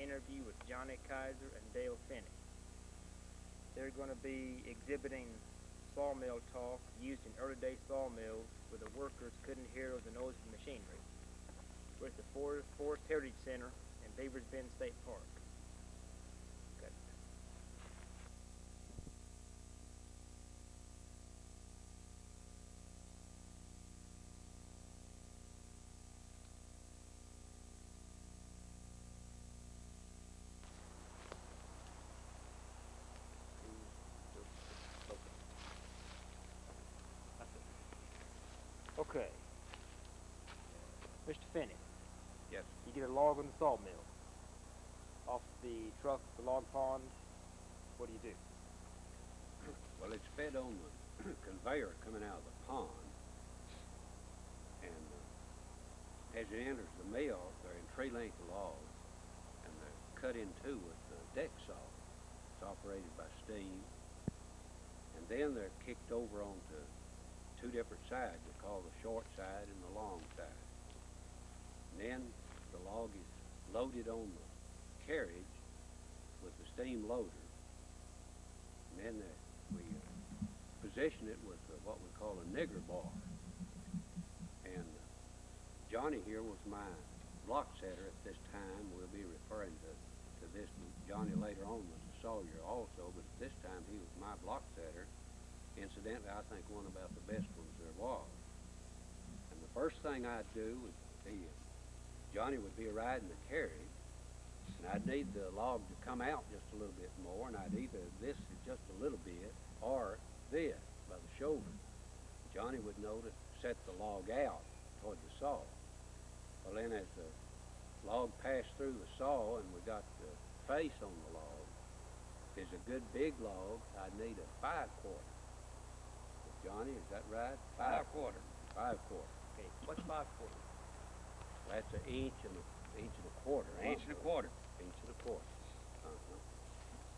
interview with Johnny Kaiser and Dale Finney. They're going to be exhibiting sawmill talk used in early day sawmills where the workers couldn't hear the noise of the machinery. We're at the Forest Heritage Center in Beavers Bend State Park. Good. Okay. Mr. Finney. Yes. You get a log on the sawmill. Off the truck, the log pond, what do you do? Well, it's fed on the conveyor coming out of the pond. And as it enters the mill, they're in tree-length logs, and they're cut in two with the deck saw. It's operated by steam. And then they're kicked over onto two different sides. They call the short side and the long side. And then the log is loaded on the carriage with the steam loader. And then we position it with what we call a nigger bar. And Johnny here was my block setter at this time. We'll be referring to this. Johnny later on was a sawyer also, but at this time he was my block setter. Incidentally, I think one about the best ones there was. And the first thing I'd do would be, Johnny would be riding the carriage, and I'd need the log to come out just a little bit more, and I'd either this just a little bit, or this by the shoulder. Johnny would know to set the log out toward the saw. Well, then as the log passed through the saw and we got the face on the log, if it's a good big log, I'd need a 5/4. Johnny, is that right? 5/4. 5/4. Okay, what's 5/4? That's an inch and a quarter. Inch and a quarter. Inch and a quarter.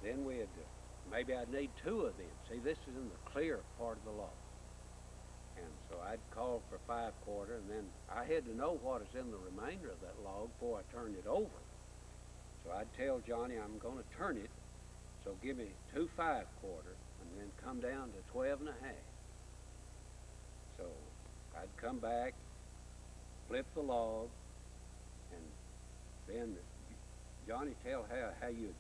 Then we'd, maybe I'd need two of them. See, this is in the clear part of the log. And so I'd call for 5/4, and then I had to know what is in the remainder of that log before I turned it over. So I'd tell Johnny I'm going to turn it, so give me two 5/4, and then come down to 12 1/2. So I'd come back, flip the log, and then Johnny tell how you'd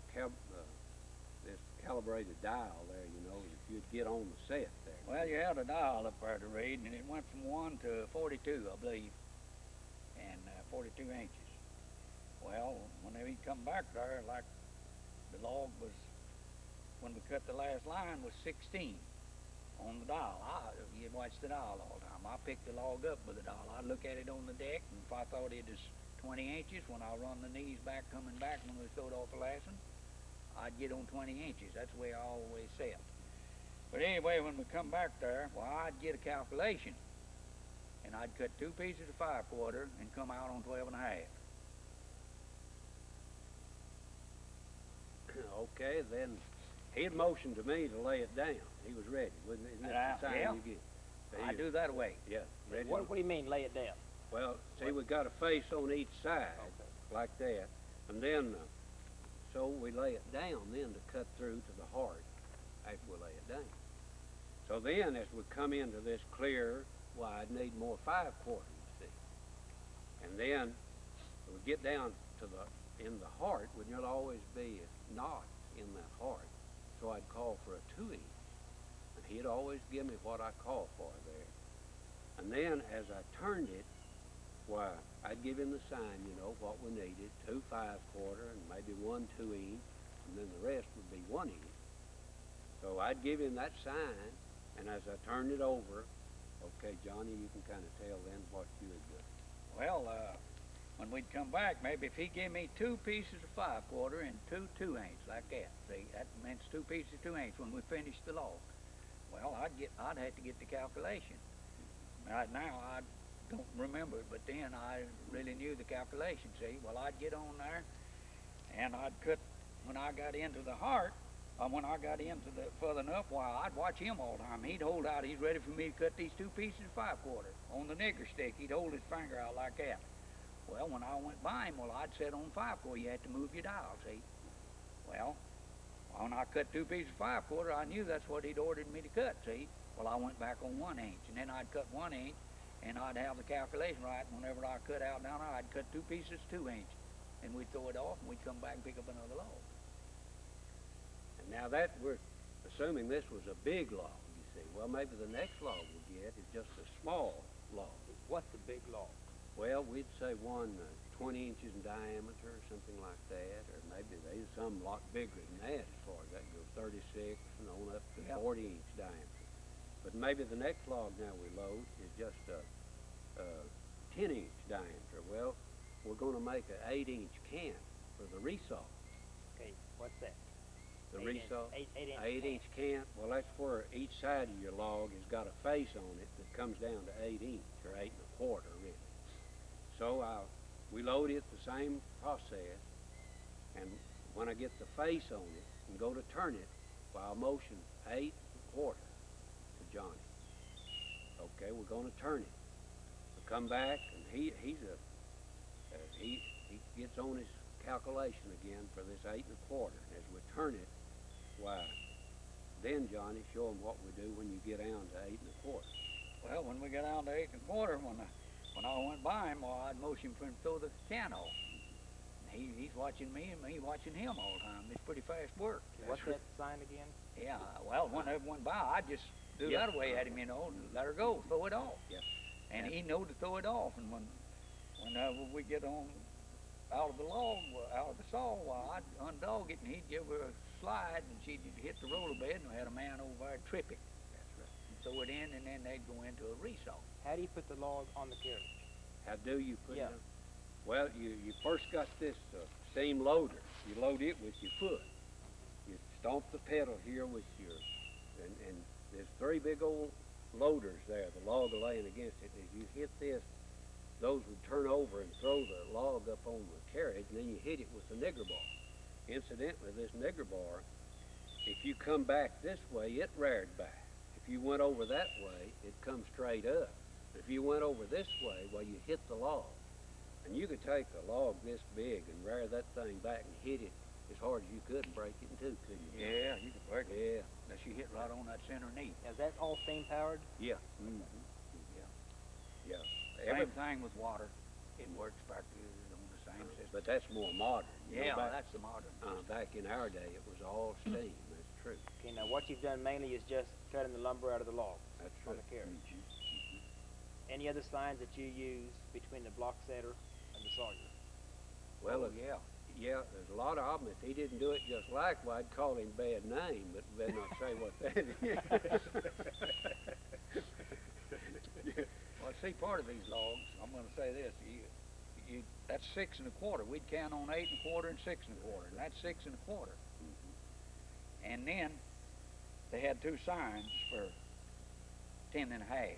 this calibrated dial there, you know, if you'd get on the set there. Well, you had a dial up there to read, and it went from 1 to 42, I believe, and 42 inches. Well, when we come back there, like the log was, when we cut the last line, was 16 on the dial. You watch the dial all the time. I picked the log up with the dial. I'd look at it on the deck, and if I thought it was 20 inches, when I run the knees back, coming back when we throwed off the last one, I'd get on 20 inches. That's the way I always set. But anyway, when we come back there, well, I'd get a calculation, and I'd cut two pieces of 5/4 and come out on 12 1/2. Okay, then he'd motioned to me to lay it down. He was ready, wasn't he? Isn't that the sign yeah. you get? I do that way. Yeah, ready. What do you mean, lay it down? Well, see, we got a face on each side, like that, and then, so we lay it down then to cut through to the heart after we lay it down. So then, as we come into this clear, well, I'd need more 5/4, you see. And then, we get down to in the heart, would not always be a knot in that heart. So I'd call for a 2 inch. And he'd always give me what I called for there. And then as I turned it, why, I'd give him the sign, you know, what we needed, two 5/4 and maybe one 2 inch, and then the rest would be 1 inch. So I'd give him that sign, and as I turned it over, okay, Johnny, you can kind of tell then what you had done. Well, when we'd come back, maybe if he gave me two pieces of 5/4 and two 2 inch like that, see, that meant two pieces of 2 inch when we finished the log. Well, I'd have to get the calculation. Right now, I don't remember it, but then I really knew the calculation, see. Well, I'd get on there, and I'd cut, when I got into the heart, when I got into the further enough, why, I'd watch him all the time. He'd hold out, he's ready for me to cut these two pieces of 5/4 on the nigger stick. He'd hold his finger out like that. Well, when I went by him, well, I'd set on 5/4. You had to move your dial, see? Well, when I cut 2 pieces of 5/4, I knew that's what he'd ordered me to cut, see? Well, I went back on 1 inch, and then I'd cut 1 inch, and I'd have the calculation right. Whenever I cut out down there, I'd cut 2 pieces 2 inch, and we'd throw it off, and we'd come back and pick up another log. And now that we're assuming this was a big log, you see. Well, maybe the next log we'll get is just a small log. What's the big log? Well, we'd say one 20 inches in diameter or something like that, or maybe there's some lot bigger than that as far as that goes, 36 and on up to 40-inch diameter. But maybe the next log now we load is just a 10-inch diameter. Well, we're going to make an 8-inch can for the resaw. Okay, what's that? The 8 resaw, inch, 8-inch can. Well, that's where each side of your log has got a face on it that comes down to 8 inch or 8 1/4 really. So we load it the same process, and when I get the face on it and go to turn it, well, I'll motion 8 1/4 to Johnny. Okay, we're going to turn it. We'll come back, and he gets on his calculation again for this 8 1/4. And as we turn it, why, then Johnny, show him what we do when you get down to 8 1/4. Well, when we got down to 8 1/4, when I went by him, well, I'd motion for him to throw the can off. He's watching me and me watching him all the time. It's pretty fast work. What's that sign again? Yeah, well, whenever went by, I just do that away at him, you know, and let her go, throw it off. Yeah. And he knew to throw it off. And whenever we get on out of the log, out of the saw, well, I'd undog it, and he'd give her a slide, and she'd hit the roller bed, and we had a man over there trip it. That's right. And throw it in, and then they'd go into a resaw. How do you put the log on the carriage? How do you put Yeah. it on? Well, you first got this steam loader. You load it with your foot. You stomp the pedal here with your, and there's 3 big old loaders there, the log laying against it. As you hit this, those would turn over and throw the log up on the carriage, and then you hit it with the nigger bar. Incidentally, this nigger bar, if you come back this way, it reared back. If you went over that way, it comes straight up. If you went over this way, well, you hit the log. And you could take a log this big and rear that thing back and hit it as hard as you could and break it in two, couldn't you? Yeah, you could break it. Yeah. Unless you hit right on that center knee. Is that all steam powered? Yeah. Mm-hmm. Yeah. Same thing with water. It works practically on the same system. But that's more modern. You know, Yeah, that's the modern. back in our day, it was all steam. That's true. Okay, now what you've done mainly is just cutting the lumber out of the log That's on true. the carriage. Mm-hmm. Any other signs that you use between the block setter and the sawyer? Well, yeah. yeah, there's a lot of them. If he didn't do it just like, well, I'd call him bad name, but better not say what that is. Well, see, part of these logs, I'm going to say this, that's 6 1/4. We'd count on 8 1/4 and 6 1/4, and that's 6 1/4. And then they had 2 signs for 10 1/2.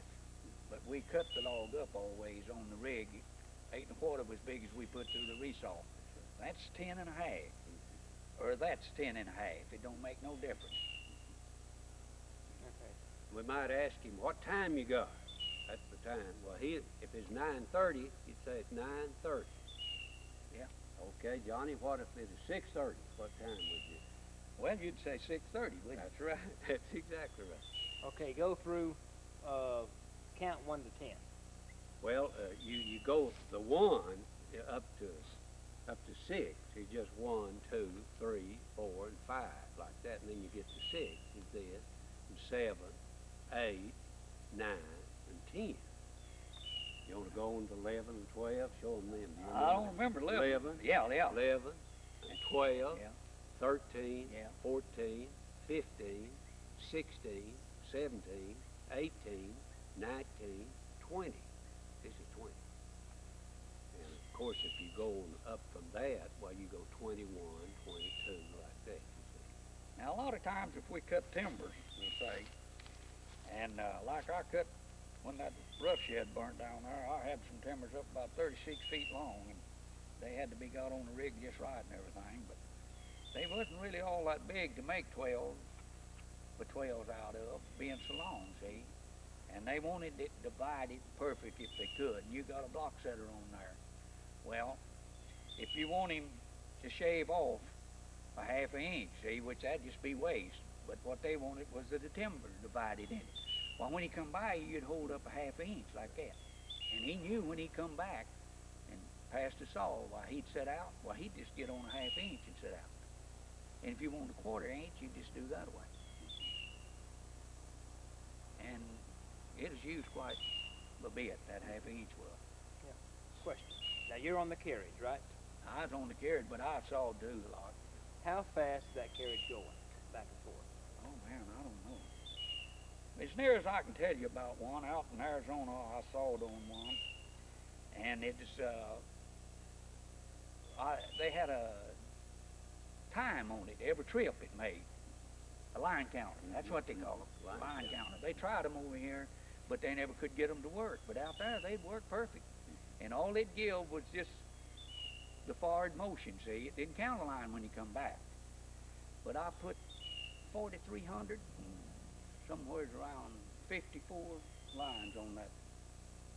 But we cut the log up always on the rig. 8 1/4 was big as we put through the resaw. That's 10 1/2, or that's 10 1/2. It don't make no difference. Okay. We might ask him, what time you got? That's the time. Well, if it's 9:30, he'd say it's 9:30. Yeah. Okay, Johnny, what if it is 6:30? What time would you? Well, you'd say 6:30, wouldn't you? That's right. That's exactly right. Okay, go through, count 1 to 10. Well, you go the 1 up to 6. It's just 1, 2, 3, 4, and 5 like that, and then you get to 6 is this, and 7, 8, 9, and 10. You want to go on to 11 and 12? Show them them. Do you I don't remember 11. 11. Yeah. 11 and 12, Yeah. 13, Yeah. 14, 15, 16, 17, 18, 19, 20. This is 20. And of course, if you go on up from that, well, you go 21, 22, like that, you see. Now, a lot of times if we cut timbers, we'll say, and like I cut, when that rough shed burnt down there, I had some timbers up about 36 feet long, and they had to be got on the rig just right and everything, but they wasn't really all that big to make 12s out of, being so long, see? And they wanted it divided perfect if they could, and you got a block setter on there. if you want him to shave off a half an inch, see, which that'd just be waste. But what they wanted was the timber divided in it. Well, when he come by, you'd hold up a half an inch like that. And he knew when he come back and passed the saw, why he'd set out, well, he'd just get on a half inch and set out. And if you want a quarter inch, you just do that way. And it is used quite a bit, that half inch was. Yeah. Question. Now you're on the carriage, right? I was on the carriage, but I saw do a lot. How fast is that carriage going back and forth? Oh man, I don't know. As near as I can tell you about one, out in Arizona, I sawed on one, and it's they had a time on it, every trip it made. A line counter, that's what they call it, line counter. They tried them over here, but they never could get them to work. But out there, they'd work perfect. And all it give was just the forward motion, see? It didn't count a line when you come back. But I put 4,300, somewhere around 54 lines on that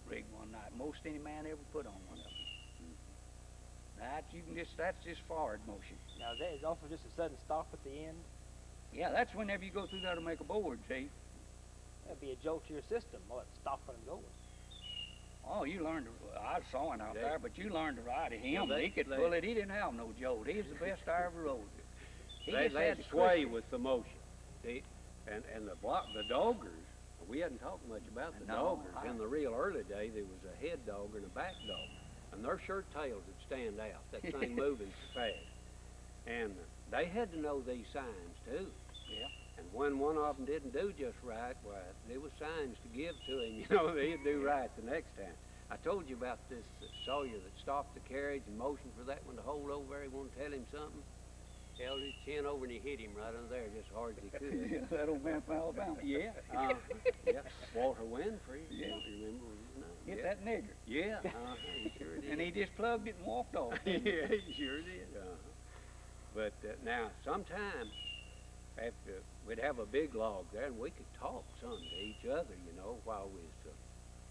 rig one night. Most any man ever put on one of them. That's just forward motion. Now that is also just a sudden stop at the end? Yeah, that's whenever you go through there to make a board, see? That'd be a jolt to your system. Well, it's stopping and going. Oh, you learned to, I was sawing out there, but you learned to ride it. Him, Well, he could pull it. He didn't have no jolt. He was the best I ever rode. They sway with the motion. See? And the doggers, we hadn't talked much about the doggers. In the real early day, there was a head dogger and a back dogger. And their shirt tails would stand out. That thing moving so fast. And they had to know these signs too. Yeah. And when one of them didn't do just right, well, there was signs to give to him. You know, he'd do right the next time. I told you about this sawyer that stopped the carriage and motioned for that one to hold over there. He wanted to tell him something. Held his chin over and he hit him right under there just as hard as he could. Yeah, that old man from Alabama. Yeah. Yeah. Walter Winfrey. Yeah. You remember his name? Hit Yeah. that nigger. Yeah. He sure did. And he just plugged it and walked off. Yeah, he sure did. But now, sometimes after we'd have a big log there, and we could talk some to each other, you know, while we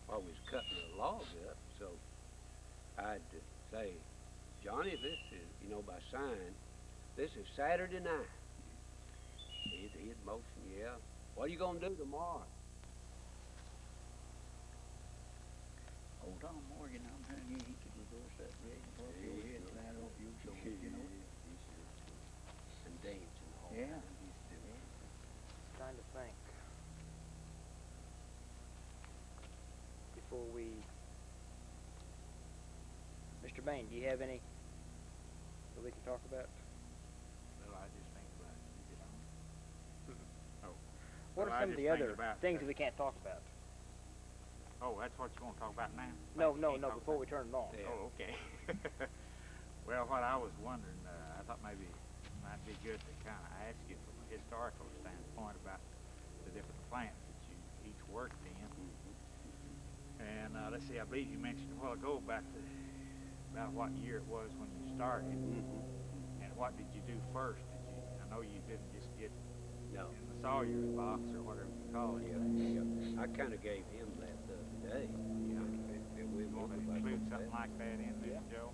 was cutting the log up. So I'd say, Johnny, this is, you know, by sign, this is Saturday night. He'd motion, yeah. What are you gonna do tomorrow? Old Tom Morgan, I'm telling you, he could reverse that rig and pull your head flat off you, so you know. And dancing all Yeah. time. Trying to think. Before we... Mr. Bain, do you have any that we can talk about? Well, I just think about it. You get on. Oh. What Well, are I some of just the think other about things that- that we can't talk about? Oh, that's what you want to talk about now? No, Things no, you can't no, talk before about? we turn it on. Yeah. Oh, okay. Well, what I was wondering, I thought maybe it might be good to kind of ask you from a historical standpoint about the different plants that you each worked in. And let's see, I believe you mentioned a while ago about what year it was when you started. And what did you do first? I know you didn't just get No. in the sawyer box or whatever you call it. Yeah. I kind of gave him that the other day. Yeah. If we You want to about include that. something like that in there, Yeah. Joe?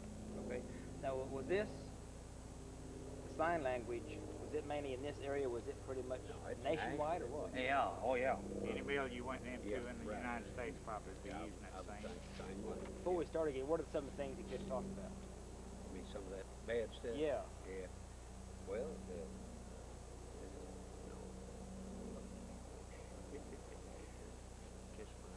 Okay. Now, was this, the sign language, was it mainly in this area? Was it pretty much No, it's nationwide or what? Yeah, oh yeah. Any mill you went into Yeah, in the right. United States probably would be Yeah, using I that would same. think the same way. Before we start again, what are some of the things you could talk about? I mean, some of that bad stuff. Yeah. Yeah. Well, kiss my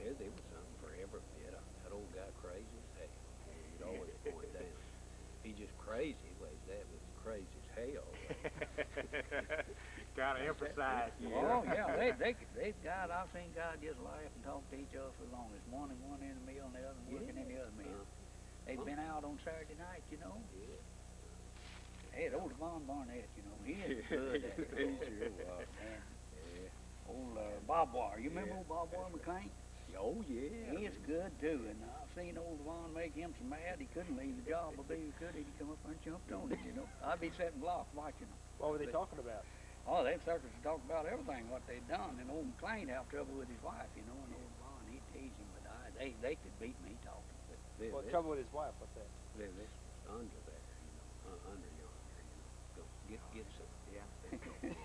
there was something for every bit. That old guy crazy as hell. He'd always point down. He just crazy, well, that was crazy as hell. Gotta emphasize. Oh yeah, they've got, I've seen guys just laugh and talk to each other for long. There's one in the mill and the other working in the other mill. They've been out on Saturday night, you know. Yeah. Hey, old Von Barnett, you know, he is good at it. He sure was. And Yeah. old Bob War, you remember old Bob War McLean? Oh, yeah. He is good too, and I've seen old Von make him so mad he couldn't leave the job. I believe he could, he'd come up and jumped on it, you know. I'd be sitting blocked watching him. What were they talking about? Oh, they've started to talk about everything, what they'd done, and old McLean had trouble with his wife, you know, and old Von, he'd they could beat me talking. But then Well, trouble with his wife, what's that? Then this was under there, under yonder, Go get some. Yeah. And,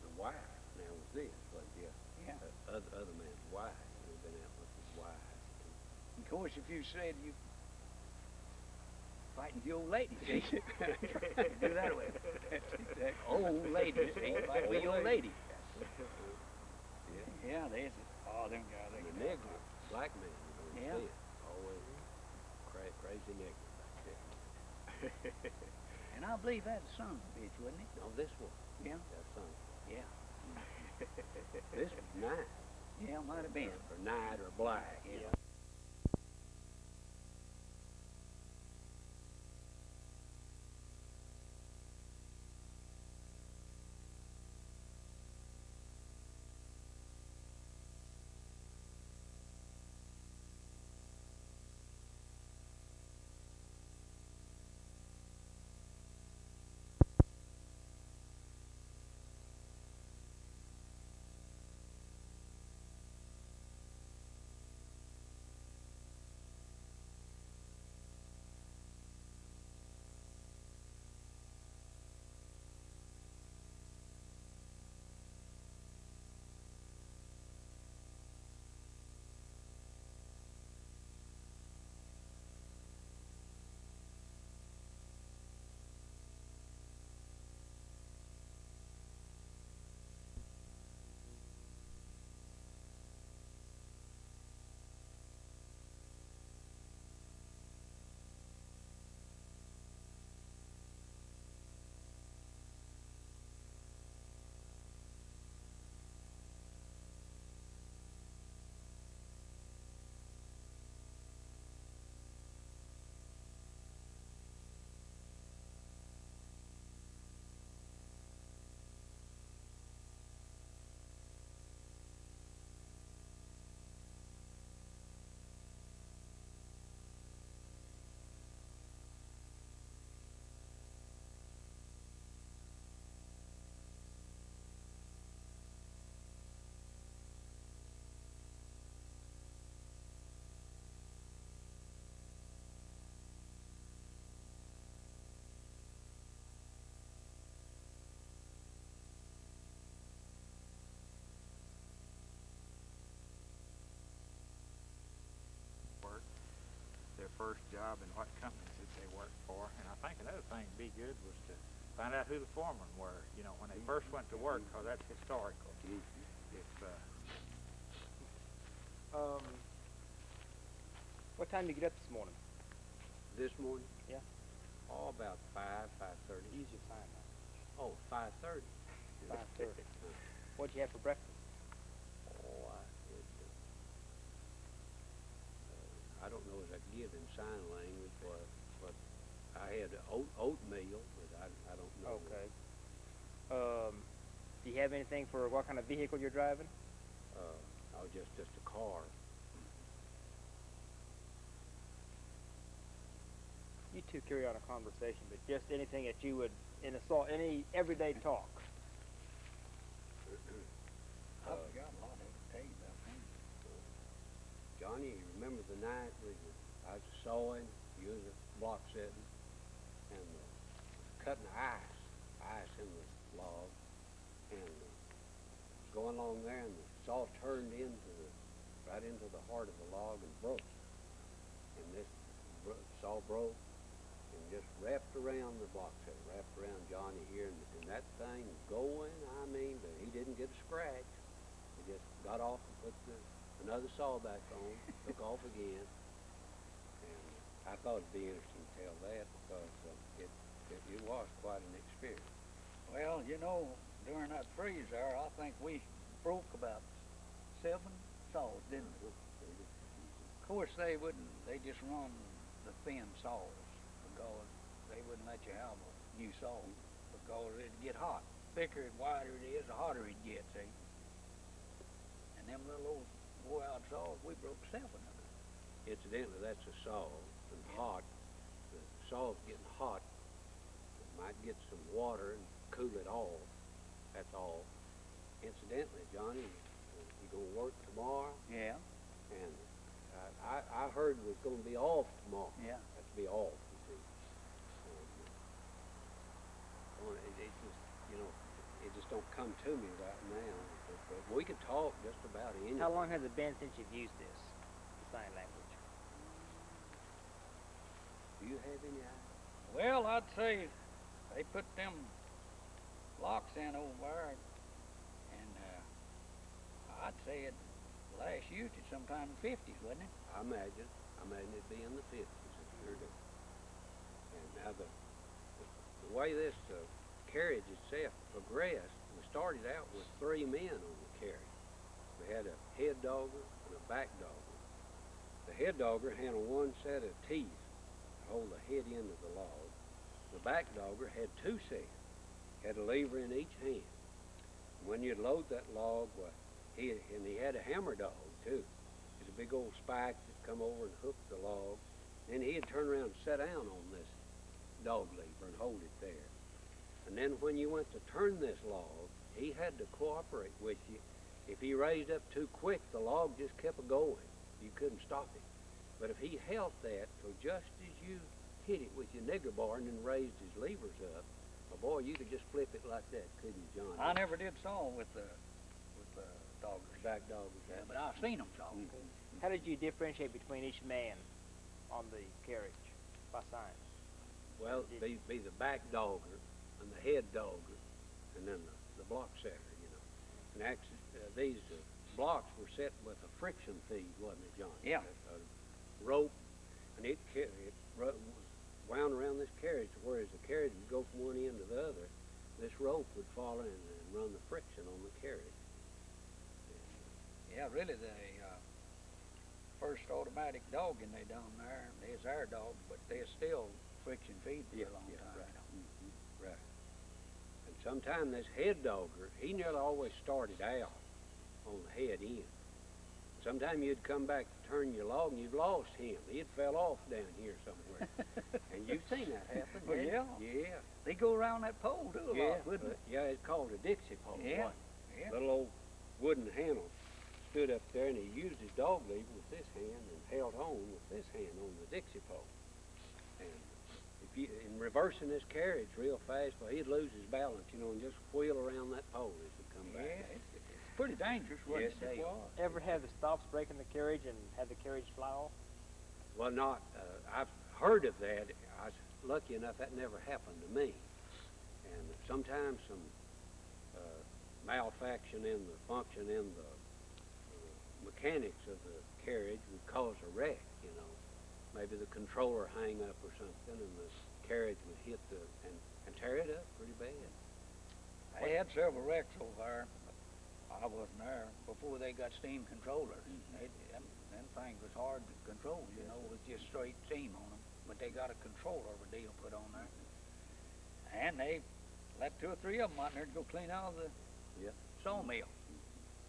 the wife now was this, but yeah, Yeah. Other man's wife. He'd been out with his wife. Of course, if you said you fighting the old lady, see? Do that way. Old lady, see? Fight with the old lady. Yeah, there's them guys. And the negro, black man, Yeah. always crazy negro back there. And I believe that's a son of a bitch, wasn't he? No, this one. Yeah. That son. Yeah. This was night. Yeah, might have been. Or night or black. Yeah. Their first job and what companies that they worked for. And I think another thing to be good was to find out who the foremen were, when they first went to work, because that's historical. If, What time did you get up this morning? This morning? Yeah. Oh, about 5:30. Use your time, man. Oh, 5:30. 5:30. What'd you have for breakfast? Oh, I don't know as I can give in sign language, but I had oatmeal, but I don't know. Okay. Do you have anything for what kind of vehicle you're driving? Oh, just a car. You two carry on a conversation, but just anything that you would, any everyday talk. I forgot a lot of it to tell you about him. Johnny, you remember the night I was sawing, you was block setting, and cutting ice in the log, and going along there, and the saw turned right into the heart of the log and broke. And this saw broke and just wrapped around the block set, wrapped around Johnny here, and that thing going, but he didn't get a scratch. He just got off and put another saw back on, took off again. And I thought it'd be interesting to tell that because it was quite an experience. Well, during that freeze there, I think we broke about 7 saws, didn't we? Of course, they just run the thin saws because they wouldn't let you have a new saw because it'd get hot. Thicker and wider it is, the hotter it gets, see? And them little old wore-out saws, we broke 7 of them. Incidentally, that's a saw, and hot. The saw's getting hot. It might get some water and cool it off. That's all. Incidentally, Johnny, you gonna work tomorrow? it's going to be off tomorrow. Yeah. Has to be off, you see. It just, you know, it just don't come to me right now. But we could talk just about anything. How long has it been since you've used this sign language? Do you have any idea? Well, I'd say they put them locks in over there, and I'd say it last used it sometime in the 50s, wasn't it? I imagine it'd be in the 50s. It sure do. And now the way this carriage itself progressed, we started out with 3 men on the carriage. We had a head dogger and a back dogger. The head dogger handled one set of teeth to hold the head end of the log. The back dogger had 2 sets, had a lever in each hand. When you'd load that log, well, he had a hammer dog too. It's a big old spike that come over and hook the log. Then he'd turn around and sit down on this dog lever and hold it there. And then when you went to turn this log, he had to cooperate with you. If he raised up too quick, the log just kept going. You couldn't stop it. But if he held that till just as you hit it with your nigger bar and then raised his levers up, well, boy, you could just flip it like that, couldn't you, John? I never did saw with the doggers. Back doggers. Yeah, but I've seen them saw. How did you differentiate between each man on the carriage by signs? Well, be the back dogger and the head dogger, and then the block setter, you know. And actually, these blocks were set with a friction feed, wasn't it, John? Yeah. A rope, and it was wound around this carriage, whereas the carriage would go from one end to the other. This rope would fall in and run the friction on the carriage. Yeah, really, the first automatic dogging they done there, there's our dog, but they're still friction feed for a long time. Right. Right. And sometimes this head dogger, he nearly always started out on the head end. Sometimes you'd come back to turn your log and you'd lost him. He'd fell off down here somewhere. And you've seen that happen, Well, haven't yeah. you? Yeah. They go around that pole too a lot, wouldn't it? Yeah, it's called a Dixie pole. Yeah. Yeah. Little old wooden handle stood up there, and he used his dog lever with this hand and held on with this hand on the Dixie pole. And if you, in reversing this carriage real fast, well, he'd lose his balance, you know, and just wheel around that pole as he come back. Yeah, it's pretty dangerous, wasn't Yes, it? it was. Ever have the stops breaking the carriage and had the carriage fly off? Well, not, I've heard of that. I was lucky enough that never happened to me. And sometimes some malfunction in the function in the mechanics of the carriage would cause a wreck, you know. Maybe the controller hang up or something, and the carriage would hit and tear it up pretty bad. They had several wrecks over there. I wasn't there before they got steam controllers. Them things was hard to control, you know, with just straight steam on them. But they got a controller deal put on there. And they let 2 or 3 of them out there to go clean out the sawmill.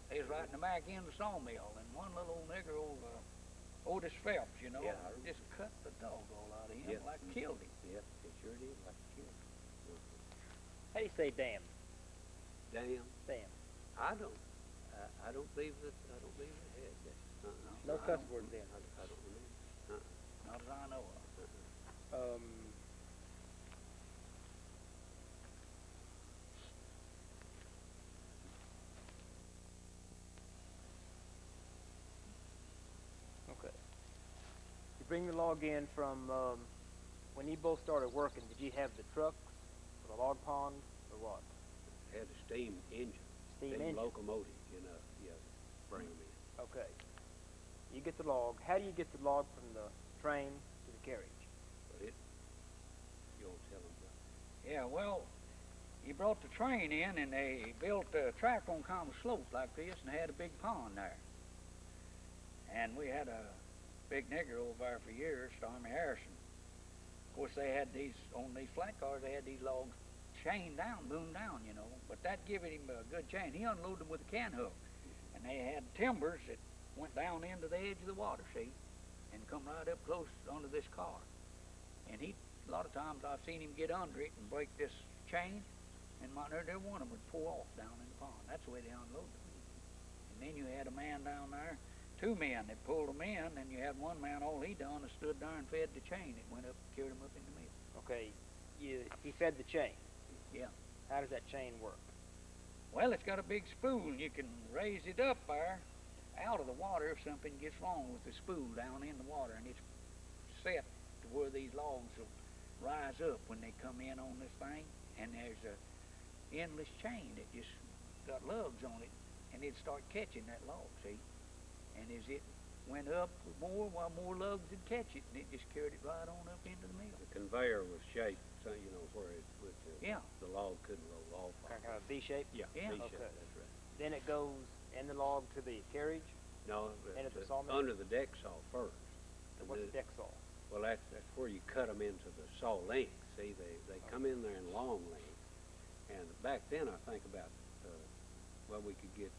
They was right in the back end of the sawmill, and one little old nigger, old Otis Phelps, you know, just cut the dog all out of him, like killed him. Yeah, it sure did, like killed him. How do you say damn? Damn. Damn. I don't believe it had that. No cuss words then. I don't believe it. Not as I know of. Okay. You bring the log in from, when you both started working, did you have the trucks or the log pond or what? Had a steam engine. Steam engine? Locomotive, you know, bring them in. Okay. You get the log. How do you get the log from the train to the carriage? But you won't tell them that. Yeah, well, he brought the train in, and they built a track on kind of a slope like this, and had a big pond there. And we had a big nigger over there for years, Stormy Harrison. Of course, they had these, on these flat cars, they had these logs chained down, boomed down, you know. But that gave him a good chain. He unloaded them with a can hook. And they had timbers that went down into the edge of the water, see, and come right up close under this car. And a lot of times I've seen him get under it and break this chain, and there one of them would pull off down in the pond. That's the way they unloaded them. And then you had a man down there 2 men that pulled them in, and you had one man, all he done is stood there and fed the chain. It went up and carried him up in the mill. Okay, he fed the chain. Yeah. How does that chain work? Well, it's got a big spool, and you can raise it up there out of the water if something gets wrong with the spool down in the water, and it's set to where these logs will rise up when they come in on this thing, and there's a endless chain that just got lugs on it, and it'd start catching that log, see? And as it went up more, while more lugs would catch it, and it just carried it right on up into the mill. The conveyor was shaped, so you know, where it with the log couldn't roll off. Kind of V shape? Yeah, Yeah. V-shape, Okay. that's right. Then it goes in the log to the carriage. No, And at the sawmill? under the deck saw first. And what's the deck saw? Well, that's where you cut them into the saw length. See, they come in there in long length. And back then, I think about, well, we could get,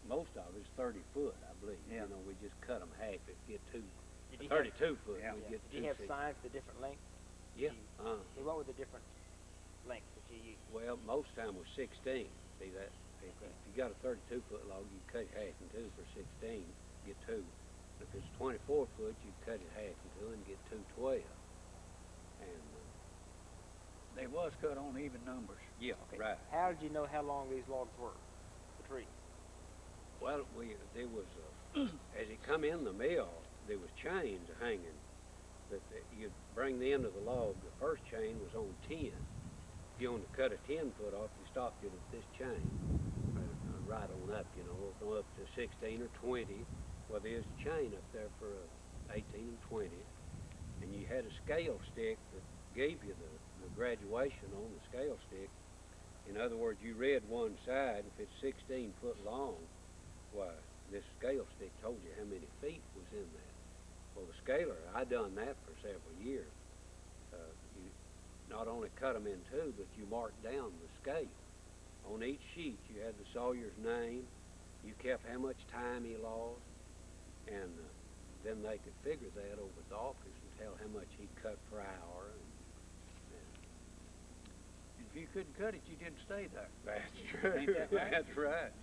most of it's 30 foot, I believe. Yeah. You know, we just cut them half. It'd get Did you 32 foot. Yeah. We'd Did get you 2 have feet. signs for different lengths? Yeah. See, what were the different lengths that you used? Well, most time was 16. See that? If you got a 32 foot log, you cut it half in two for 16, get 2. If it's 24 foot, you cut it half in two and get 212. And They was cut on even numbers. yeah, right. How did you know how long these logs were, the trees? Well, there was as it come in the mill, there was chains hanging. That you'd bring the end of the log. The first chain was on 10. If you wanted to cut a 10 foot off, you stopped it at this chain, right on up. You know, go up to 16 or 20. Well, there's a chain up there for 18 and 20, and you had a scale stick that gave you the graduation on the scale stick. In other words, you read one side. If it's 16 foot long, why, this scale stick told you how many feet was in that. Well, the scaler, I done that for several years. You not only cut them in two, but you marked down the scale. On each sheet, you had the sawyer's name. You kept how much time he lost, and then they could figure that over at the office and tell how much he cut per hour. And if you couldn't cut it, you didn't stay there. That's true. Ain't that right? That's right.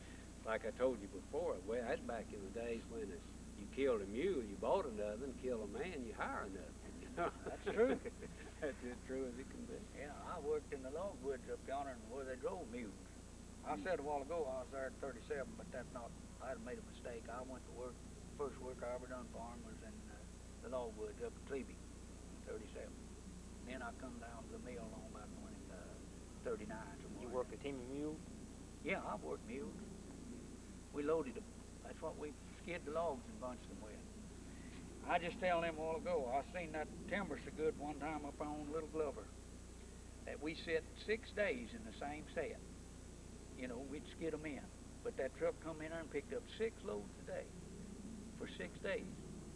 Like I told you before, well, that's back in the days when you killed a mule, you bought another, and killed a man, you hire another. That's true. That's as true as it can be. Yeah, I worked in the log woods up yonder where they drove mules. I said a while ago I was there at 37, but that's not, I had made a mistake. I went to work, first work I ever done for him was in the log woods up at Cleby, 37. Then I come down to the mill on about 39. You worked a team of mules? Yeah, I worked mules. We loaded them. That's what we skid the logs and bunched them with. I just tell them a while ago, I seen that timber so good one time up on Little Glover that we sit 6 days in the same set. You know, we'd skid them in. But that truck come in there and picked up 6 loads a day for 6 days.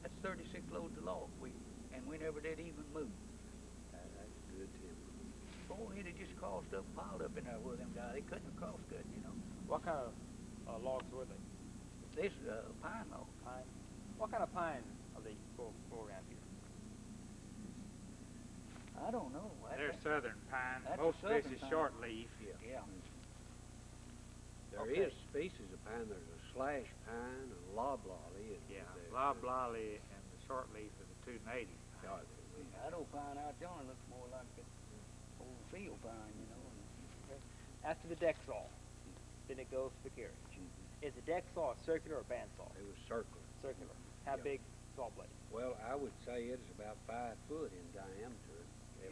That's 36 loads of log. And we never did even move. That's good timber. Boy, it'd just cost up, piled up in there with them guys. They couldn't have cost good, you know. What kind of logs were they? This is a pine log. Pine? What kind of pine are they go around here? I don't know. They're southern pine. That's a Most of this southern is pine. short leaf. Yeah. There Okay. is species of pine. There's a slash pine and loblolly. And Yeah, there's, loblolly and the short leaf are the two native oh, pines. That old pine out yonder looks more like an old field pine, you know. After the deck saw, then it goes to the carriage. Is the deck saw a circular or bandsaw? It was circular. Circular. How Yeah. big saw blade? Well, I would say it's about 5 foot in diameter.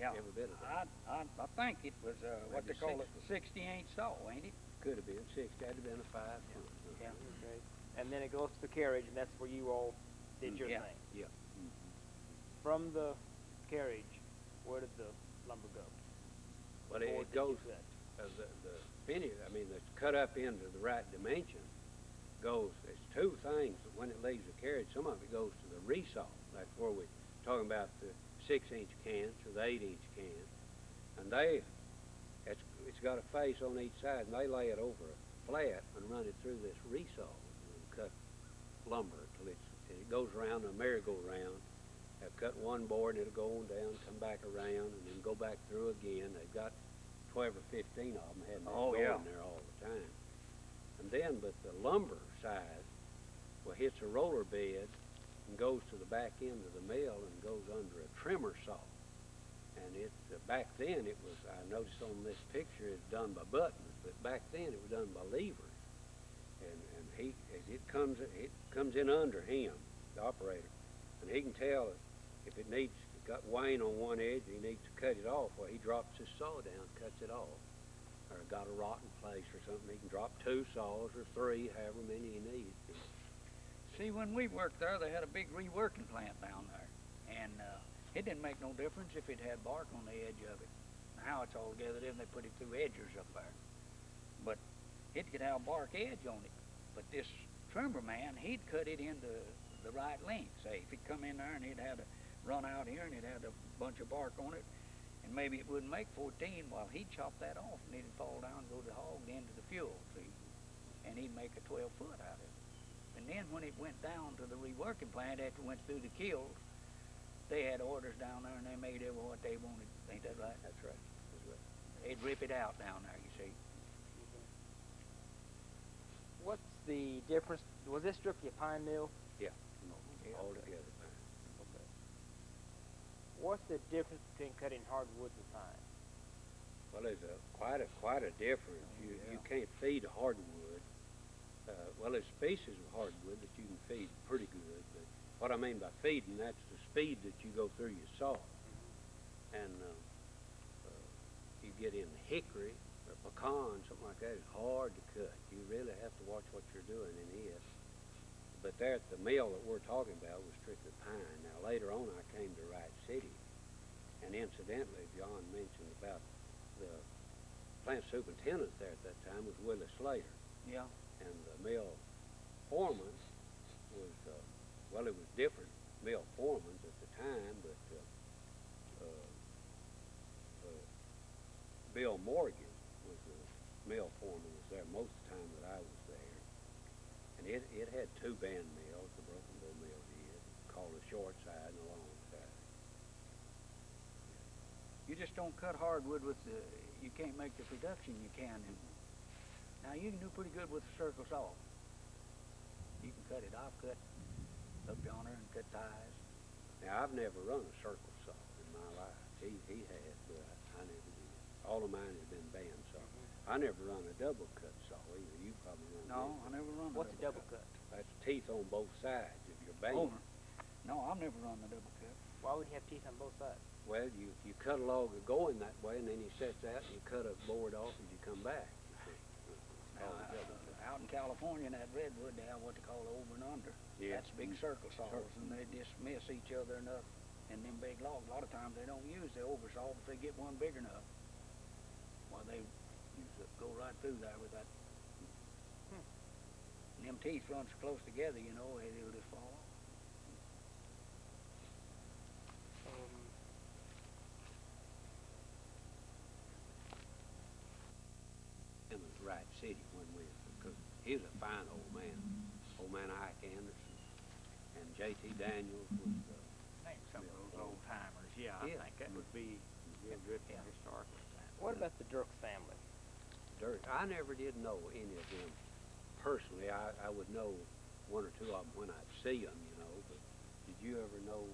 Every bit of that. I think it was what they Maybe call it, 6 60-inch saw, ain't it? Could have been 6. That'd have been a 5 foot. Yeah. Okay. And then it goes to the carriage, and that's where you all did your Yeah. thing. Yeah. From the carriage, where did the lumber go? But Board it that you goes, set. the Finney, I mean, that's cut up into the right dimension, goes, there's 2 things. When it leaves the carriage, some of it goes to the resaw. That's where we're talking about the 6-inch cans or the 8-inch cans. And it's got a face on each side, and they lay it over a flat and run it through this resaw and cut lumber till it goes around a merry-go-round. They've cut one board and it'll go on down, come back around, and then go back through again. They've got 12 or 15 of them having that going there all the time. And then, but the lumber size, well, hits a roller bed and goes to the back end of the mill and goes under a trimmer saw. And it back then it was, I noticed on this picture, it's done by buttons, but back then it was done by levers. And he, as it comes in under him, the operator, and he can tell if it needs, got wane on one edge, he needs to cut it off. Well, he drops his saw down, cuts it off, or got a rotten place or something. He can drop 2 saws or 3, however many he needs. See, when we worked there, they had a big reworking plant down there, and it didn't make no difference if it had bark on the edge of it. Now it's all together, then they put it through edgers up there. But it could have a bark edge on it. But this trimmer man, he'd cut it into the right length. Say, if he'd come in there and he'd had a run out here and it had a bunch of bark on it, and maybe it wouldn't make 14, well, he'd chop that off and it'd fall down and go to hog into the fuel, see? And he'd make a 12-foot out of it. And then when it went down to the reworking plant after it went through the kilns, they had orders down there and they made it what they wanted. Ain't that right? That's right. That's right. They'd rip it out down there, you see. What's the difference? Was this strictly a pine mill? Yeah. Yeah. All together. Okay. What's the difference between cutting hardwood and pine? Well, there's quite a difference. Oh, You can't feed hardwood. Well, there's species of hardwood that you can feed pretty good, but what I mean by feeding, that's the speed that you go through your saw. And you get in hickory or pecan, something like that, it's hard to cut. You really have to watch what you're doing in it. But there at the mill that we're talking about was strictly pine. Now, later on, I came to Wright City, and incidentally, John mentioned about the plant superintendent there at that time was Willie Slater. Yeah. And the mill foreman was, well, it was different mill foremans at the time, but Bill Morgan was the mill foreman, was there most of the time that I was there. And it had 2 band mills, the Broken Bow mill did, called a short side and a long side. You just don't cut hardwood with the, you can't make the production you can. Now, you can do pretty good with a circle saw. You can cut it off, cut up yonder and cut ties. Now, I've never run a circle saw in my life. He had, but I never did. All of mine has been band saw. I never run a double cut saw either. You probably run. No, I never run What's a double cut? cut? That's teeth on both sides of your band. Oh, no, I've never run the double cut. Why would you have teeth on both sides? Well, you cut a log going that way, and then he sets out and you cut a board off as you come back. Now, out in California, in that redwood, they have what they call over and under. Yeah. That's big circle saws, and they just miss each other enough. And them big logs, a lot of times they don't use the oversaw if they get one big enough. Well, they go right through there with that. And them teeth run so close together, you know, they'll just fall off. In the Wright City when because he was a fine old man Ike Anderson, and J.T. Daniels was. I think some of those old timers, I think that would be real good for historical time. What about the Dirks family? Dirk, I never did know any of them personally. I would know 1 or 2 of them when I'd see them, you know. But did you ever know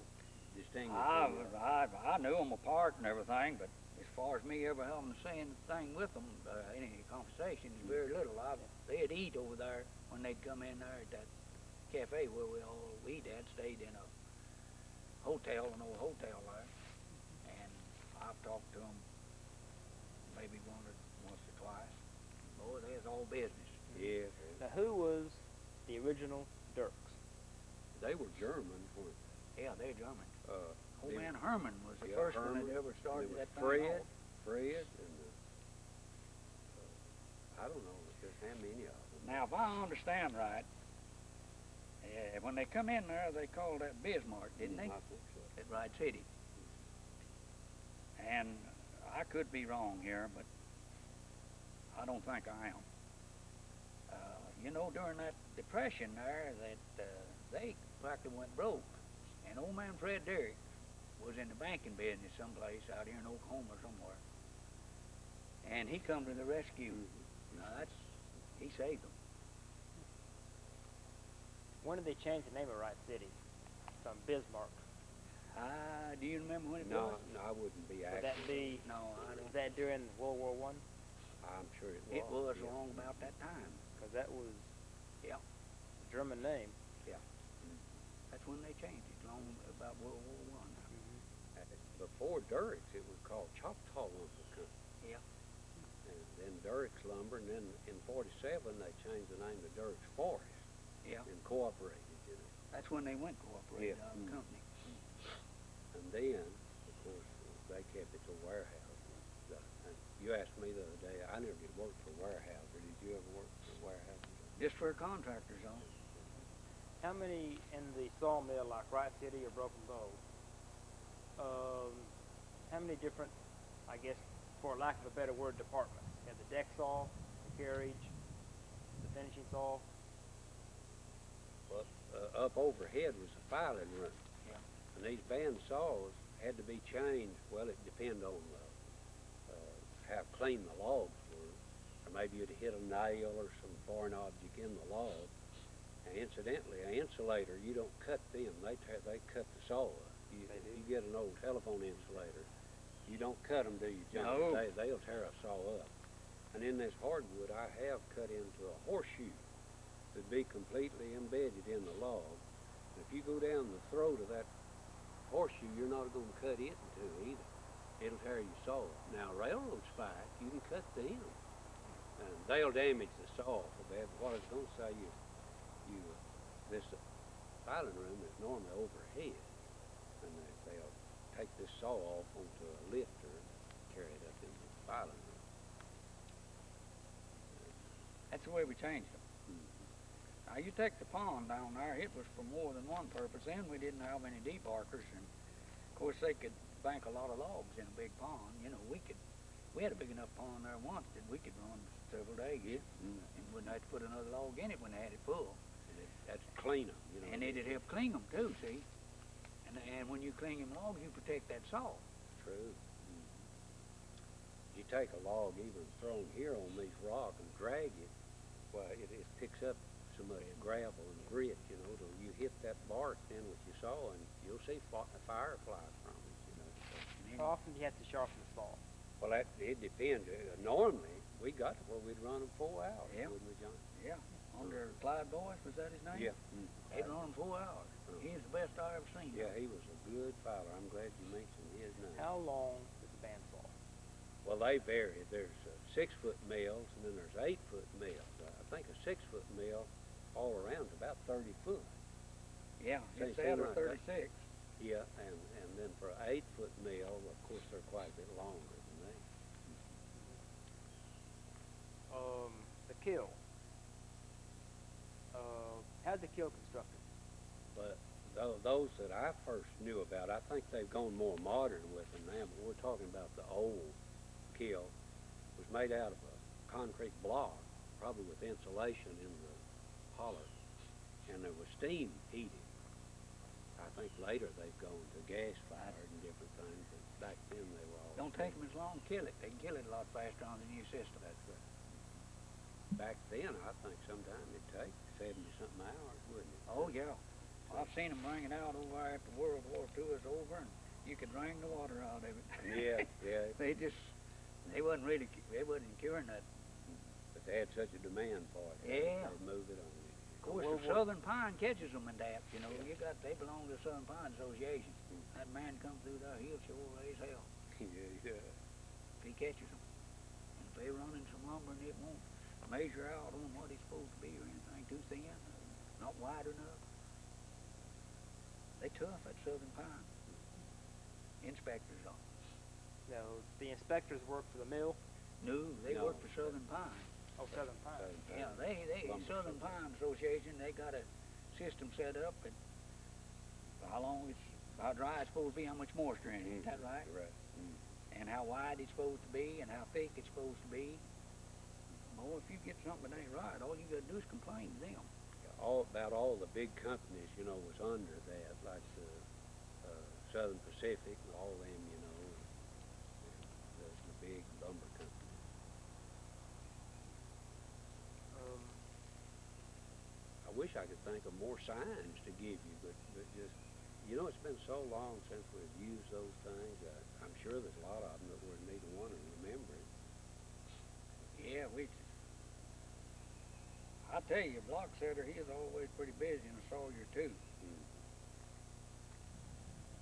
distinguish? I knew them apart and everything, but as far as me ever having to say anything with them, any conversation, is very little. They'd eat over there when they'd come in there at that cafe where we all eat at. Stayed in a hotel, an old hotel there, and I've talked to them maybe once or twice. Boy, there's all business. Yeah. Now, who was the original Dirks? They were German, weren't Yeah, they're German. they? Old man Herman was the first one that ever started that thing off. Fred, and I don't know just how many of them. Now, if I understand right, when they come in there, they called that Bismarck, didn't they? I think so. At Wright City. And I could be wrong here, but I don't think I am. You know, during that depression there, that they practically went broke. And old man Fred Derrick was in the banking business someplace out here in Oklahoma somewhere. And he come to the rescue. Now he saved them. When when did they change the name of Wright City from Bismarck? Do you remember when it No, was? no, I wouldn't be Would that accurate. be, No, I don't. was that during World War One? I'm sure it was. It was yeah. along about that time. Because that was Yeah. a German name. That's when they changed it, long about World War One. Before Durrick's, it was called Choctaw Lumber Company. Yeah. And then Durrick's Lumber, and then in '47 they changed the name to Durrick's Forest. Yeah. Incorporated, you know. That's when they went cooperated Yeah. out of the company. And then, of course, they kept it to warehouse. And you asked me the other day, I never did work for Weyerhaeuser. Did you ever work for Weyerhaeuser? Just for contractors, on. How many in the sawmill, like Wright City or Broken Bow? How many different, I guess, for lack of a better word, departments? You have the deck saw, the carriage, the finishing saw. Well, up overhead was a filing room. Yeah. And these band saws had to be changed. Well, it depended on how clean the logs were. Or maybe you'd hit a nail or some foreign object in the log. And incidentally, an insulator, you don't cut them. They cut the saw up. You get an old telephone insulator, you don't cut them, do you, John? No. They'll tear a saw up. And in this hardwood, I have cut into a horseshoe that'd be completely embedded in the log. And if you go down the throat of that horseshoe, you're not going to cut it in two either. It'll tear your saw up. Now, railroad spike, you can cut them. And they'll damage the saw for bad. But what I was going to say, this filing room is normally overhead. And they'll take this saw off onto a lifter and carry it up into the filing room. That's the way we changed them. Now, you take the pond down there, it was for more than one purpose. Then we didn't have any deep archers, and of course they could bank a lot of logs in a big pond. You know, we had a big enough pond there once that we could run several days. Yeah. And wouldn't have to put another log in it when they had it full. And that's clean them, you know. And it'd help clean them too, see? And when you clean them logs, you protect that saw. True. You take a log even thrown here on these rocks and drag it, well, it picks up so much gravel and grit, you know, till you hit that bark then with your saw, and you'll see fire flies from it, you know. How often do you have to sharpen the saw? Well, it depends. Normally, we got to where we'd run them 4 hours, Yeah. wouldn't we, John? Yeah. Under Clyde Boyce, was that his name? Yeah. He'd run them 4 hours. He's the best I ever seen. Yeah, he was a good filer. I'm glad you mentioned his name. How long is the bandsaw? Well, they vary. There's 6-foot mills, and then there's 8-foot mills. I think a 6-foot mill all around is about 30 foot. Yeah, Say it's that or something like 36. Yeah, and then for an 8-foot mill, of course, they're quite a bit longer than that. The kill. How's the kill constructed? But those that I first knew about, I think they've gone more modern with them now, but we're talking about the old kiln. It was made out of a concrete block, probably with insulation in the hollow, and there was steam heating. I think later they've gone to gas-fired and different things, but back then they were all... Don't take them as long to kill it. They can kill it a lot faster on the new system. That's right. Back then, I think sometime it'd take 70-something hours, wouldn't it? Oh, yeah. I've seen them wring it out over after World War II was over, and you could wring the water out of it. Yeah, yeah. They wasn't curing that. But they had such a demand for it. Yeah. They'd move it on. Of course, the Southern Pine catches them in that, you know. Yeah. They belong to the Southern Pine Association. That man comes through there, he'll sure raise hell Yeah. if he catches them. And if they run in some lumber and it won't measure out on what it's supposed to be or anything, too thin, not wide enough. They tough, that Southern Pine. Inspectors are. No, the inspectors work for the mill. No, they No. work for Southern Pine. Oh, Southern Pine. Yeah, they Lumber Southern Pine Association, they got a system set up and how dry it's supposed to be, how much moisture in it, is that right? Right. And how wide it's supposed to be and how thick it's supposed to be. Boy, if you get something that ain't right, all you gotta do is complain to them. About all the big companies, you know, was under that, like the Southern Pacific and all them, you know, and the big lumber companies. Um, I wish wish I could think of more signs to give you, but just, you know, it's been so long since we've used those things. I'm sure there's a lot of them that we're neither one of them remembering. Yeah, I tell you, block setter, he is always pretty busy, and a sawyer too.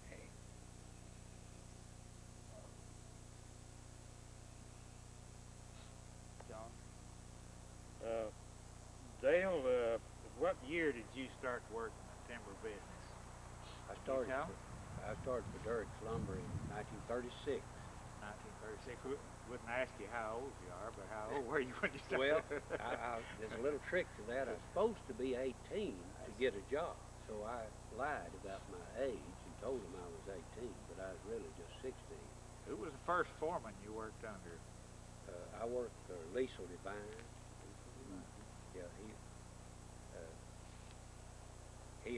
Hey. John? Dale, what year did you start working the timber business? I started count? for Derrick's Lumber in 1936. 1936. Wouldn't ask you how old you are, but how old were you when you started? Well, there's a little trick to that. I was supposed to be 18 to get a job, so I lied about my age and told them I was 18, but I was really just 16. Who was the first foreman you worked under? I worked for Liesel Devine. Yeah,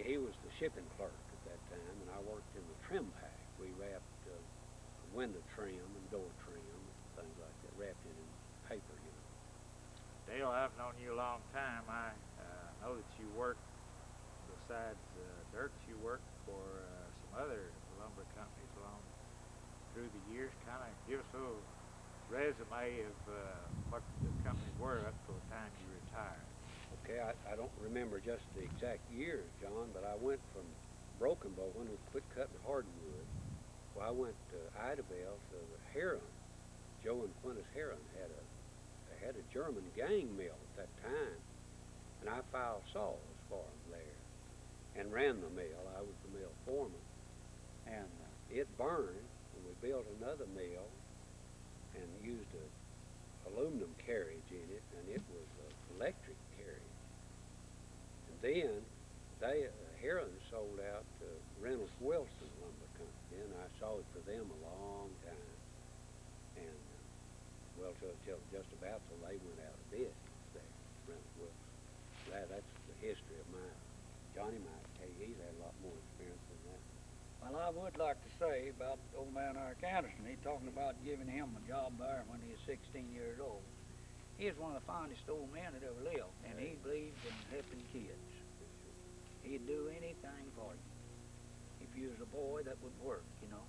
he was the shipping clerk at that time, and I worked in the trim pack. We wrapped window trim and door trim and things like that, wrapped it in paper, you know. Dale, I've known you a long time. I know that you worked, besides Dirks, you worked for some other lumber companies along through the years. Kind of give us a little resume of what the companies were up till the time you retired. Okay, I don't remember just the exact years, John, but I went from Broken Bow when we quit cutting hardwood. Well, I went to Idabel to the Heron. Joe and Quintus Heron had a German gang mill at that time, and I filed saws for them there and ran the mill. I was the mill foreman, and it burned, and we built another mill and used a aluminum carriage in it, and it was an electric carriage. And then Heron sold out to Reynolds Wilson Lumber Company, and I sawed for them a long time. And well, till just about till they went out of business there, Reynolds Wilson. That's the history of mine. Johnny might tell you he's had a lot more experience than that. Well, I would like to say about old man Eric Anderson. He's talking about giving him a job there when he was 16 years old. He was one of the finest old men that ever lived, and he believed in helping kids. He'd do anything for you. If you was a boy that would work, you know.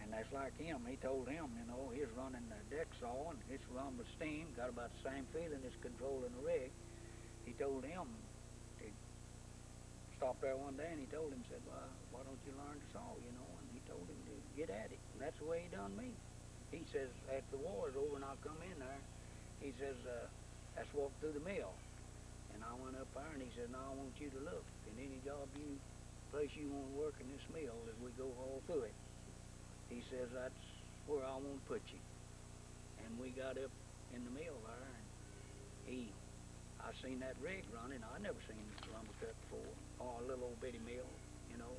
And that's like him. He told him, you know, he's running the deck saw, and it's run with steam, got about the same feeling as controlling the rig. He told him to stop there one day, and he told him, said, well, why don't you learn to saw, you know? And he told him to get at it. And that's the way he done me. He says, after the war is over and I come in there, he says, let's walk through the mill. And I went up there, and he said, now I want you to look. In any place you want to work in this mill, as we go all through it, he says, that's where I want to put you. And we got up in the mill there, and I seen that rig running. I never seen lumber cut before, or a little old bitty mill, you know.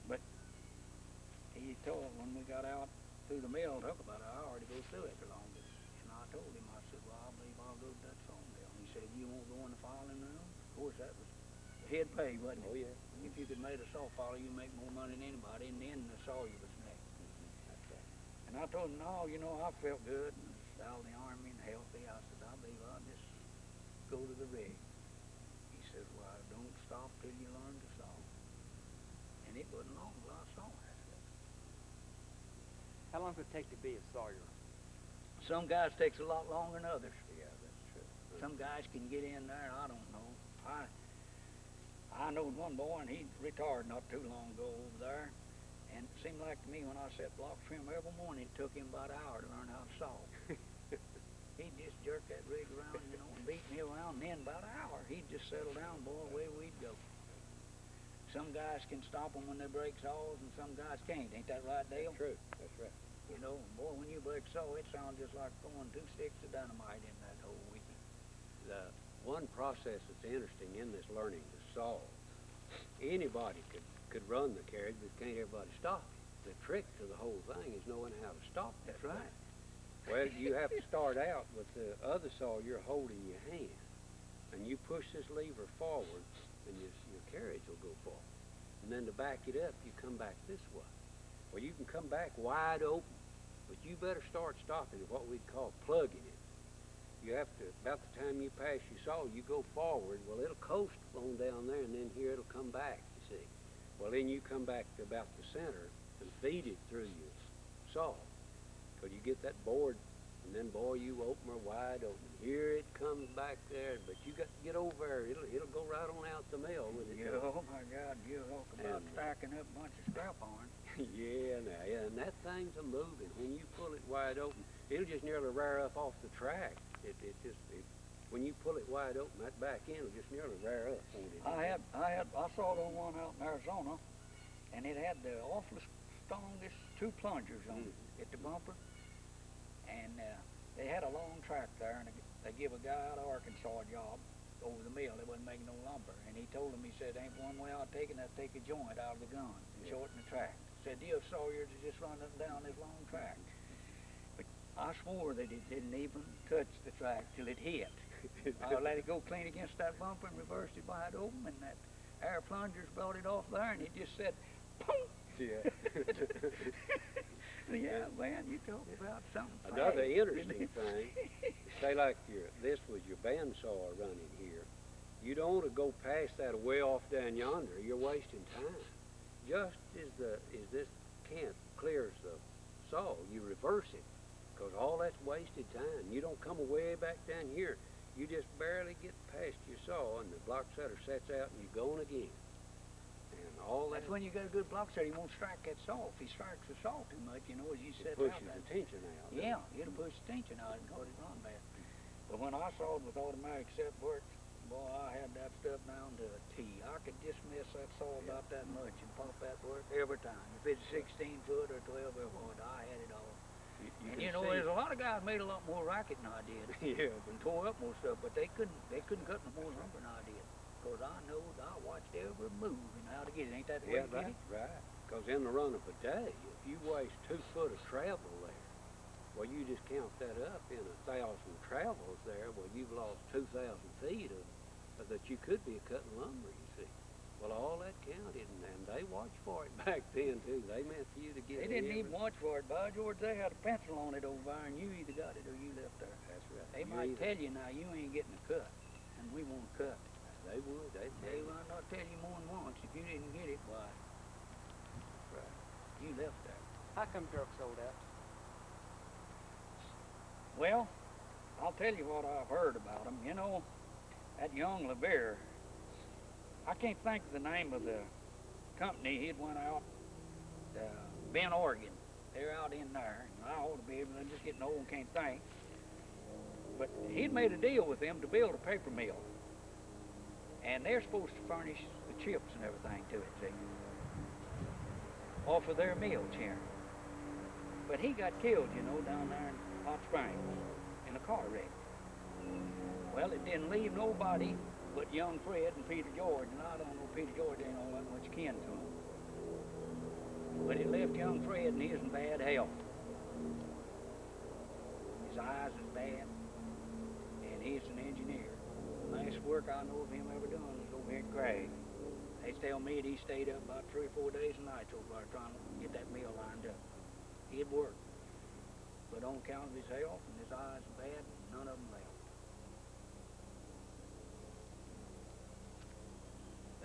But he told, when we got out through the mill, it took about an hour to go through it the longest. And I told him, I said, well, I believe I'll go to that sawmill. And he said, you won't go in the filing room? Of course, that was head pay, wasn't it? Oh, yeah. If you could make a saw filer, you make more money than anybody, and then the sawyer was next. That's right. And I told him, no, you know, I felt good, and out of the Army and healthy. I said, I believe I'll just go to the rig. He said, well, don't stop till you learn to saw. And it wasn't long till I saw that stuff. How long does it take to be a sawyer? Some guys takes a lot longer than others. Yeah, that's true. Some guys can get in there, I don't know. I knowed one boy, and he retired not too long ago over there. And it seemed like to me when I set block trim every morning, it took him about an hour to learn how to saw. He'd just jerk that rig around, you know, and beat me around, and then about an hour, he'd just settle down, boy, away we'd go. Some guys can stop them when they break saws, and some guys can't. Ain't that right, Dale? True, that's right. You know, boy, when you break saw, it sounds just like throwing 2 sticks of dynamite in that hole with you. The one process that's interesting in this learning to saw, anybody could run the carriage, but can't everybody stop it. The trick to the whole thing is knowing how to stop it. That's right. Well, you have to start out with the other saw you're holding in your hand, and you push this lever forward, and your carriage will go forward. And then to back it up, you come back this way. Well, you can come back wide open, but you better start stopping at what we'd call plugging it. you have to, about the time you pass your saw, you go forward. Well, it'll coast on down there, and then here it'll come back, you see. Well, then you come back to about the center and feed it through your saw. So you get that board, and then, boy, you open her wide open. Here it comes back there, but you got to get over there. It'll go right on out the mill with it. Oh, my God, you're talking about stacking up a bunch of scrap iron. Yeah, and that thing's a moving. When you pull it wide open, it'll just nearly rear up off the track. When you pull it wide open, that back end will just nearly rear up on it. I saw it on one out in Arizona, and it had the awfulest strongest 2 plungers on it at the bumper, and they had a long track there, and they give a guy out of Arkansas a job over the mill. They wasn't making no lumber, and he told him, he said, ain't one way I'll take it, and I'll take a joint out of the gun and shorten the track. Said, deal sawyers are just running up and down this long track. But I swore that it didn't even touch the track till it hit. I let it go clean against that bumper and reversed it wide open, and that air plungers brought it off there, and it just said, boom! Yeah. Yeah, man, you talk about something. Another interesting thing, say like this was your bandsaw running here. You don't want to go past that way off down yonder. You're wasting time. Just as this cant clears the saw, you reverse it, because all that's wasted time. You don't come way back down here. You just barely get past your saw, and the block setter sets out, and you're going again. And all That's when you got a good block setter. He won't strike that saw. If he strikes the saw too much, you know, as you set out. It pushes the tension out. Yeah, it'll push the tension out and cause it run bad. But when I sawed with automatic set work, boy, I had that stuff down to a T. I could just miss that saw about that much and pop that work every time. If it's 16 foot or 12 foot, I had it all. You know, there's a lot of guys made a lot more racket than I did. Yeah, and tore up more stuff, but they couldn't cut no more lumber than I did. Because I watched every move and how to get it. Ain't that the way you get it? Right. Because in the run of a day, if you waste 2 foot of travel there, well, you just count that up in 1,000 travels there. Well, you've lost 2,000 feet of that you could be cutting lumber, you see. Well, all that counted, and they watched for it back then, too. They meant for you to get it. They didn't even watch for it, by George. They had a pencil on it over there, and you either got it or you left there. That's right. They might tell you now, you ain't getting a cut, and we won't cut. They would. They might not tell you more than once. If you didn't get it, why? Right. You left there. How come Dirk sold out? Well, I'll tell you what I've heard about him. You know, that young LeVere, I can't think of the name of the company. He'd went out, Bend, Oregon. They're out in there. And I ought to be able to just getting old and can't think. But he'd made a deal with them to build a paper mill. And they're supposed to furnish the chips and everything to it, see? Off of their mills here. But he got killed, you know, down there in Hot Springs in a car wreck. Well, it didn't leave nobody but young Fred and Peter George, and I don't know, Peter George ain't all that much kin to him. But it left young Fred, and he's in bad health. His eyes is bad, and he's an engineer. The nicest work I know of him ever done was over here at Craig. They tell me that he stayed up about 3 or 4 days and nights over there trying to get that mill lined up. He'd work. But on account of his health and his eyes are bad, none of them left.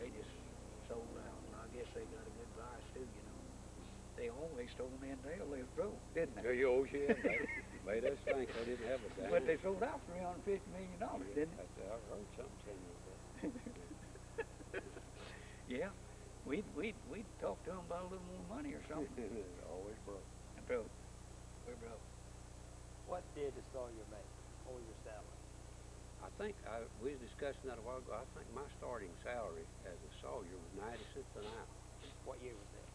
They just sold out, and I guess they got a good price too, you know. They always told me in Dale they was broke, didn't they? Oh, yeah, made us think they didn't have a dime. But they sold out for $350 million, didn't they? I heard something telling me that. Yeah, we'd talk to them about a little more money or something. Always broke. Broke. We're broke. What did the sawyer make? What was your salary? I think we was discussing that a while ago. I think my starting salary as a sawyer was 90 cents an hour. What year was that?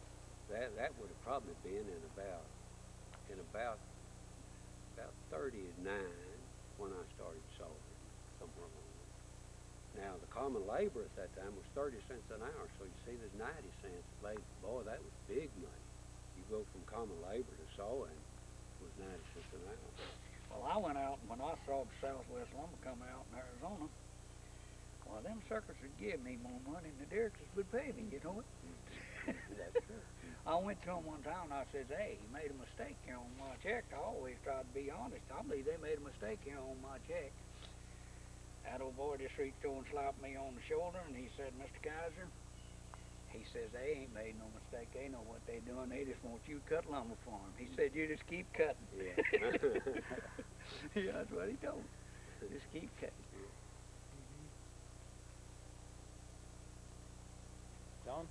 That would have probably been in about 39 when I started sawing, somewhere along there. Now the common labor at that time was 30 cents an hour, so you see there's 90 cents labor. Boy, that was big money. You go from common labor to sawing was 90 cents an hour. Well, I went out, and when I saw the Southwest Lumber come out in Arizona, Well, them suckers would give me more money than the Derrickses would pay me, you know it? That's true. I went to them one time and I says, hey, you made a mistake here on my check. I always try to be honest. I believe they made a mistake here on my check. That old boy just reached over and slapped me on the shoulder and he said, Mr. Kaiser, he says, they ain't made no mistake. They know what they doing. They just want you to cut lumber for them. He said, you just keep cutting. Yeah. Yeah, that's what he told me. Just keep cutting. John?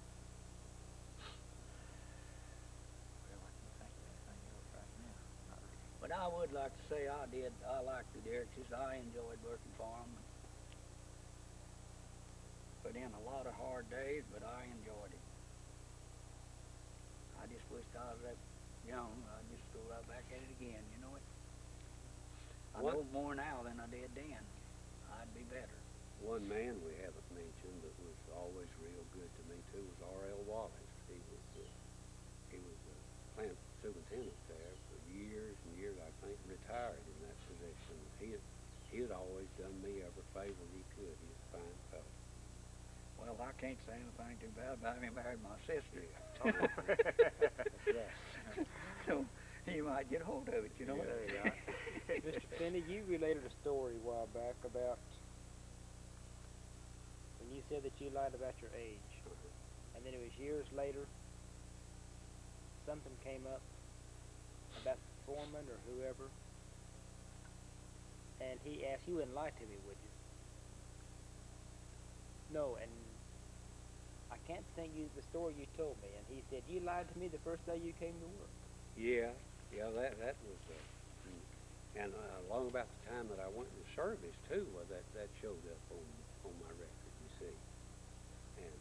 Well, I can't think of anything else right now. Not really. But I would like to say I liked the Derrickses. I enjoyed working for them. Put in a lot of hard days, but I enjoyed it. I just wished I was that young. I'd just go right back at it again, you know it? I know more now than I did then. I'd be better. One man we haven't mentioned that was always real good to me too was R.L. Wallace. He was plant superintendent there for years and years. I think retired in that position. He had always done me every favor he could. He was a fine fellow. Well, I can't say anything too bad about him. He married my sister. Right. So he might get hold of it, you know. There you go. Mr. Finney, you related a story a while back about when you said that you lied about your age, and then it was years later, something came up about the foreman or whoever, and he asked, you wouldn't lie to me, would you? No, and I can't think of the story you told me, and he said, you lied to me the first day you came to work. Yeah, that was, and along about the time that I went into service too, that showed up on my record, you see. And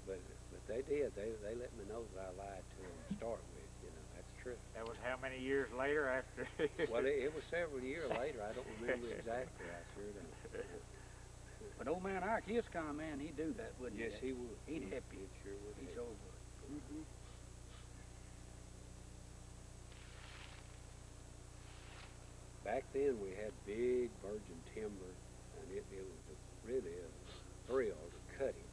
but they did. They let me know that I lied to them to start with. You know, that's true. That was how many years later after? Well, it was several years later. I don't remember exactly. I sure don't. But old man Ike, he was the kind of man, he'd do that, wouldn't he? Yes, he would. He'd help you. He sure would. He sure would. Mm-hmm. Back then we had big virgin timber, and it was really a thrill to cut it.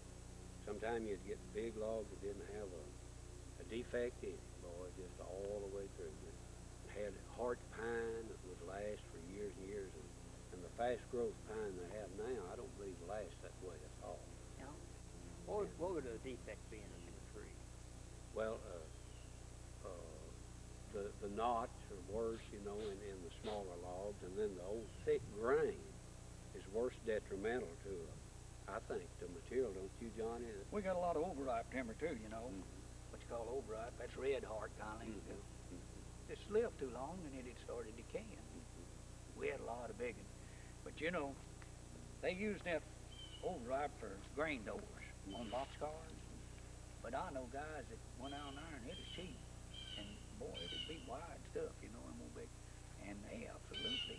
Sometimes you'd get big logs that didn't have a defect in it, boy, just all the way through. It had heart pine that would last for years and years, and the fast growth pine they have now, I don't believe lasts that way at all. Yeah. What would a defect be in a tree? Well, the knots are worse, you know, in the smaller logs, and then the old thick grain is worse detrimental to, I think, the material, don't you, Johnny? We got a lot of overripe timber too, you know. What you call overripe, that's red heart kind of. Just lived too long and it had started decaying. We had a lot of big ones. But you know, they used that overripe for grain doors on boxcars. But I know guys that went out there and it was cheap. And boy, it'd be wide stuff, you know, and more big. And they absolutely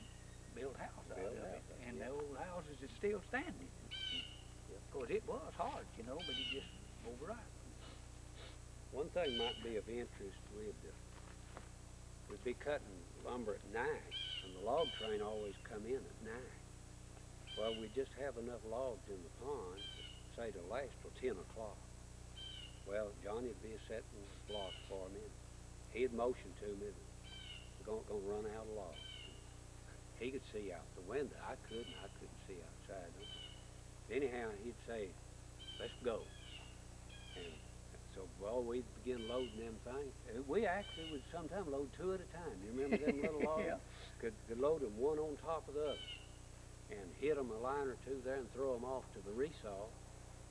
built houses out of it. And the old houses is still standing. Of course, it was hard, you know, but it just overripe. One thing might be of interest, we'd be cutting lumber at night, and the log train always come in at night. Well, we just have enough logs in the pond, say, to last till 10 o'clock. Well, Johnny'd be setting blocks for me. He'd motion to me that we're gonna run out of logs. He could see out the window. I couldn't see outside. Anyhow, he'd say, let's go. And so, well, we'd begin loading them things. We actually would sometimes load two at a time. You remember them little logs? Yeah. Could load them one on top of the other and hit them a line or two there and throw them off to the resaw.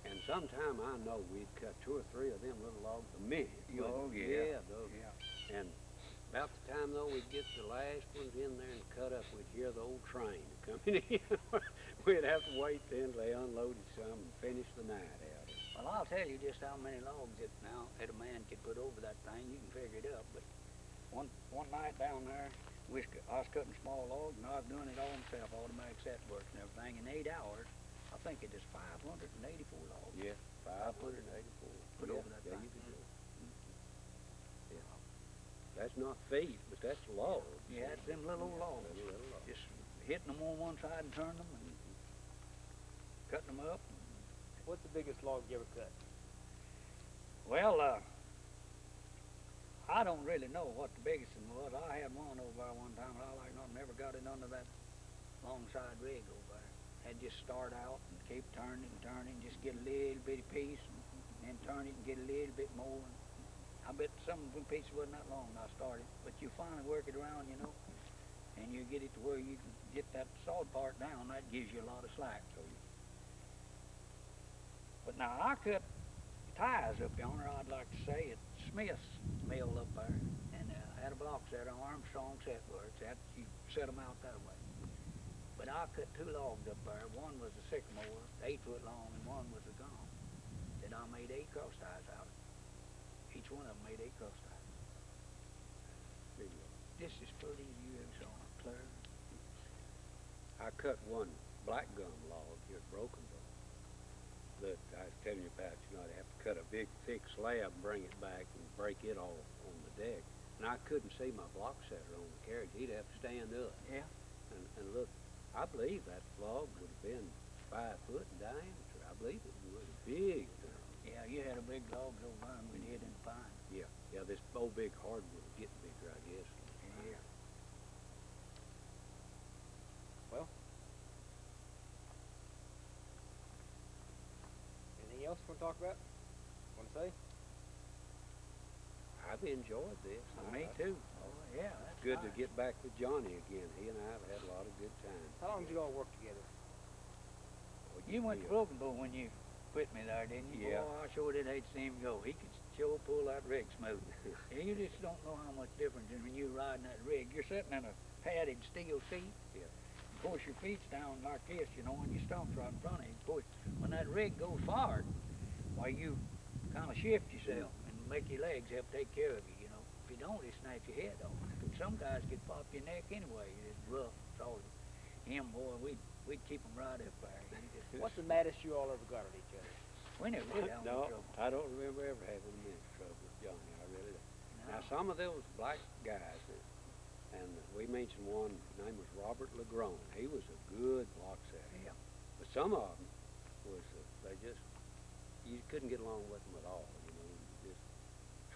And sometime I know we'd cut 2 or 3 of them little logs a minute. Oh, yeah. Yeah. And about the time, though, we'd get the last ones in there and cut up, we'd hear the old train coming in. We'd have to wait then till they unloaded some and finish the night out. Well, I'll tell you just how many logs that a man could put over that thing. You can figure it up. But one night down there, I was cutting small logs, and I was doing it all myself, automatic set work and everything. In 8 hours, I think it is 584 logs. Yeah, 584. Put over that thing. You could do it. Yeah. That's not feet, but that's logs. Yeah, it's them little old logs. Them little logs. Just hitting them on one side and turning them. And cutting them up. What's the biggest log you ever cut? Well, I don't really know what the biggest one was. I had one over there one time, and I like nothing, never got it under that long side rig over there. Had just start out and keep turning and turning, just get a little bitty piece, and then turn it and get a little bit more. And I bet some of the pieces wasn't that long when I started, but you finally work it around, you know, and you get it to where you can get that sawed part down. That gives you a lot of slack. So but now I cut ties up yonder, I'd like to say, at Smith's mill up there, and had a block set on Armstrong set works. That you set them out that way. But I cut two logs up there. One was a sycamore, 8 foot long, and one was a gum. That I made 8 cross ties out of. Each one of them made 8 cross ties. This is pretty as you ever saw it, clear. I cut one black gum log here at Broken Bow that I was telling you about. You know, I'd have to cut a big thick slab, bring it back, and break it all on the deck. And I couldn't see my block setter on the carriage. He'd have to stand up. Yeah. And look, I believe that log would have been 5 foot in diameter. I believe it was big. Yeah, you had a big logs over there, and we did in the pine. Yeah, yeah. This old big hardwood is getting bigger, I guess. Yeah. Well, anything else you want to talk about? Want to say? I've enjoyed this. Me too. Oh, yeah, that's Good to nice. get back with Johnny again. He and I have had a lot of good times. How long did you all work together? Well, You went to Broken Bow when you quit me there, didn't you? Yeah. Oh, I sure did hate to see him go. He could sure pull that rig smooth. And you just don't know how much difference than when you're riding that rig. You're sitting in a padded steel seat. Yeah. Of course, your feet's down like this, you know, and your stump's right in front of you. Of course, when that rig goes forward, why you kind of shift yourself and make your legs help take care of you, you know. If you don't, it snaps your head off. But some guys could pop your neck anyway. It's rough. So him, boy, we'd keep him right up there. What's the maddest you all ever got at each other? We never did have No, any trouble. I don't remember ever having a minute's trouble with Johnny. I really don't. No. Now, some of those black guys, and we mentioned one, his name was Robert Legrone. He was a good block setter. Yeah. But some of them was, you couldn't get along with them at all, you know. You just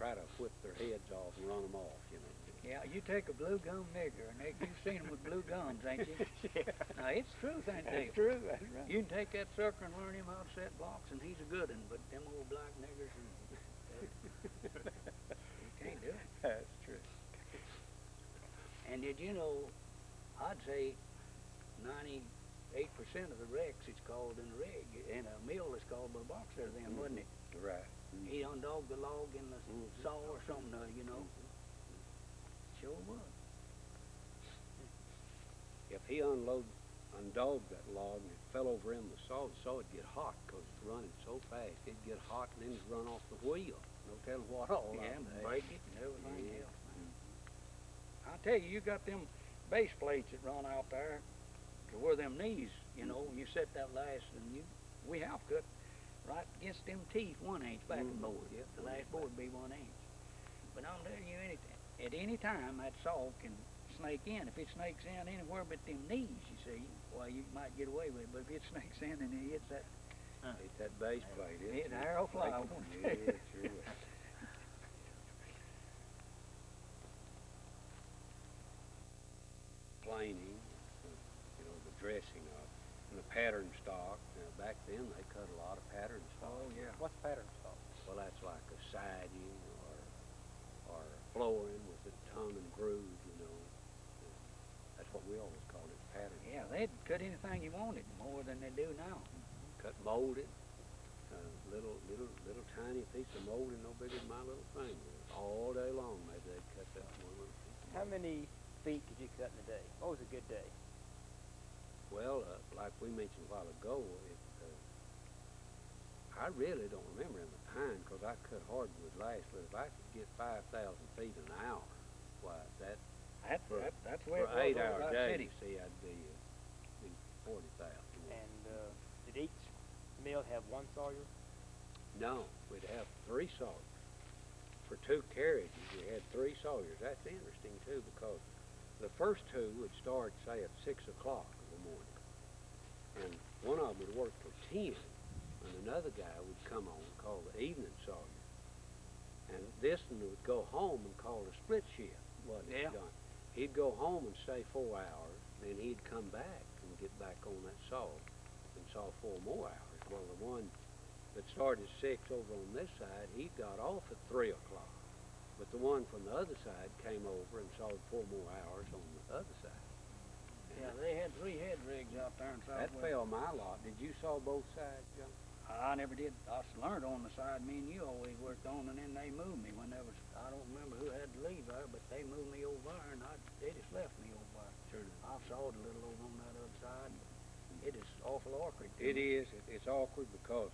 try to whip their heads off and run them off, you know. Yeah, you take a blue gum nigger, and you've seen them with blue gums, ain't you? Yeah. Now, it's truth, ain't it? That's true, that's right. You can take that sucker and learn him how to set blocks, and he's a good one, but them old black niggers, you can't do it. That's true. And did you know, I'd say 98% of the wrecks it's called in a rig, in a mill it's called by a box there then, wasn't it? Right. He undogged the log in the saw or something, you know. Sure was. If he undogged that log and it fell over in the saw would get hot because it's running so fast. It'd get hot and then it'd run off the wheel. No telling what all Yeah, out and there. break it and everything Yeah. else, man. I tell you, you got them base plates that run out there to where them knees, you know, when you set that last, and we have cut right against them teeth 1 inch back and board. Yep. The last board would be 1 inch. But I'm telling you, at any time that saw can snake in. If it snakes in anywhere but them knees, you see, well, you might get away with it. But if it snakes in and it hits that, It's that base plate. It's an arrow fly, I won't Yeah, tell you. it sure will. Planing, you know, the dressing of, and the pattern stock. Now, back then they cut a lot of pattern stock. Oh, yeah. What's pattern stock? Well, that's like a siding or flooring with a tongue and groove, you know. That's what we always called it, pattern. Yeah, they'd cut anything you wanted more than they do now. Cut molded, little tiny piece of molding no bigger than my little finger. All day long, maybe they'd cut that one little piece. How many feet could you cut in a day? What was a good day? Well, like we mentioned a while ago, I really don't remember in the pine because I cut hardwood last, but if I could get 5,000 feet an hour, why, that's That's the way for it was 8 over hour Rock days, City. see, I'd be 40,000. And did each mill have one sawyer? No, we'd have 3 sawyers. For 2 carriages, we had 3 sawyers. That's interesting, too, because the first 2 would start, say, at 6 o'clock in the morning. And one of them would work till 10, and another guy would come on called the evening sawyer. And this one would go home and call a split shift. Yeah. He'd go home and stay 4 hours, then he'd come back and get back on that saw and saw 4 more hours. Well, the one that started at 6 over on this side, he got off at 3 o'clock. But the one from the other side came over and sawed 4 more hours on the other side. Yeah, they had 3 head rigs out there in That Southwest. fell my lot. Did you saw both sides, John? I never did. I learned on the side me and you always worked on, and then they moved me when there was, I don't remember who had to leave there, but they moved me over there, and they just left me over there. Sure. I sawed a little over on that other side. It is awful awkward. It is. It's awkward because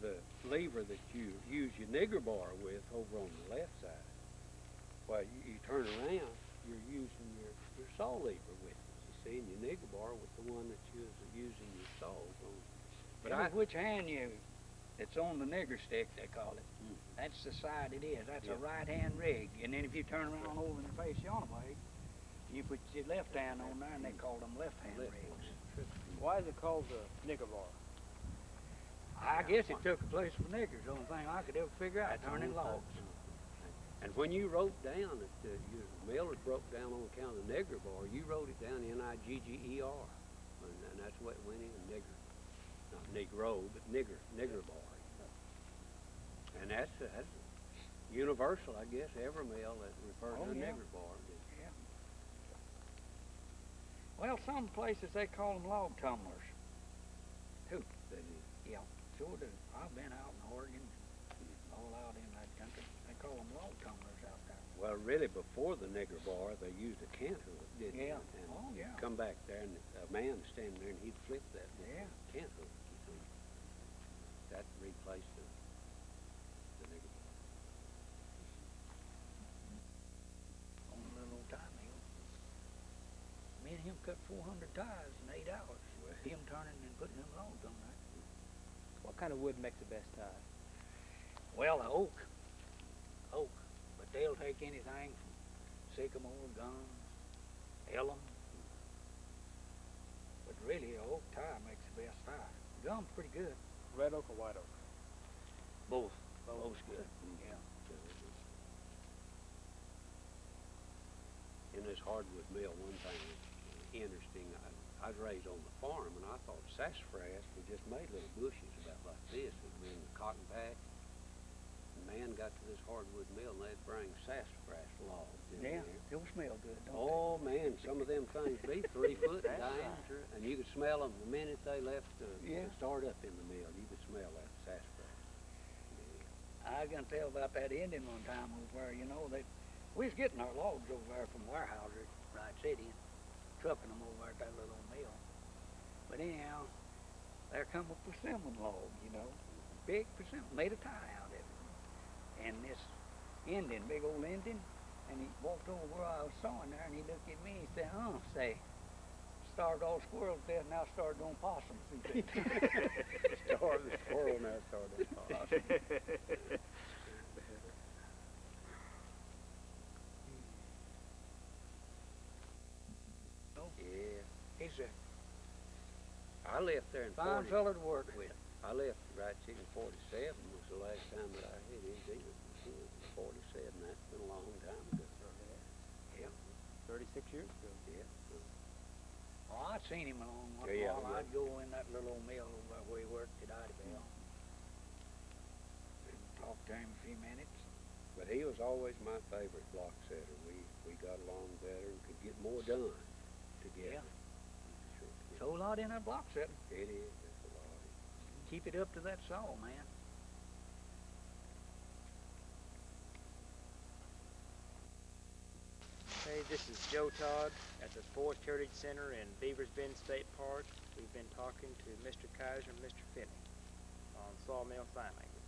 the lever that you use your nigger bar with over on the left side, well, you turn around, you're using your saw lever with it. You see, and your nigger bar with the one that you're using your saws on. But which hand it's on the nigger stick, they call it. That's the side it is. That's a right-hand rig. And then if you turn around over and face the other way, you put your left hand on there, and they call them left-hand rigs. Why is it called the nigger bar? I guess it took the place of niggers. The only thing I could ever figure out, turning logs. And when you wrote down that your mailers broke down on account of the nigger bar, you wrote it down Nigger. And that's what it went in, nigger. Not Negro, but nigger bar. And that's universal, I guess. Every mail that refers to a nigger bar. Yeah. Well, some places they call them log tumblers, too. That is. Yeah, sure do. I've been out in Oregon, all out in that country. They call them log tumblers out there. Well, really, before the nigger bar, they used a cant hook, didn't they? Yeah. And Oh, yeah. come back there, and a man standing there, and he'd flip that with Yeah. a cant hook. You see. That replaced the nigger bar. On a little old time hill. Me and him cut 400 ties in 8 hours. Him turning and putting them logs on there. What kind of wood makes the best tie? Well, the oak. But they'll take anything from sycamore, gum, elm. But really, a oak tie makes the best tie. Gum's pretty good. Red oak or white oak? Both. Both's good. Yeah. In this hardwood mill, one thing that's interesting, I was raised on the farm, and I thought sassafras were just made little bushes about like this. It was in the cotton patch. And man got to this hardwood mill, and they'd bring sassafras logs in Yeah, there. they'll smell good, don't Oh, man, some of them things be 3 foot in diameter, and you could smell them the minute they left to start up in the mill. You could smell that sassafras. they? I was going to tell about that Indian one time over there, you know, we was getting our logs over there from warehouses, Wright City, and trucking them over at that little mill. But anyhow, there come a persimmon log, you know, big persimmon, made a tie out of it. And this Indian, big old Indian, and he walked over where I was sawing there, and he looked at me and he said, started all squirrels dead, now started doing possums. He said. Started the squirrel, now started the possum. Yeah. He's a I left there in fine fella to work with. I left Right Chicken 47 was the last time that I hit his dealer. 47, that's been a long time ago. Yeah. 36 years ago. Yeah. Well, I'd seen him a long while. Yeah, I'd go in that little old mill over where he worked at Idabel and talk to him a few minutes. But he was always my favorite block setter. We got along better and could get more done together. Yeah. So a lot in that block setting. It is. It's a lot. Keep it up to that saw, man. Hey, this is Joe Todd at the Forest Heritage Center in Beavers Bend State Park. We've been talking to Mr. Kaiser and Mr. Finney on Sawmill Sign Language.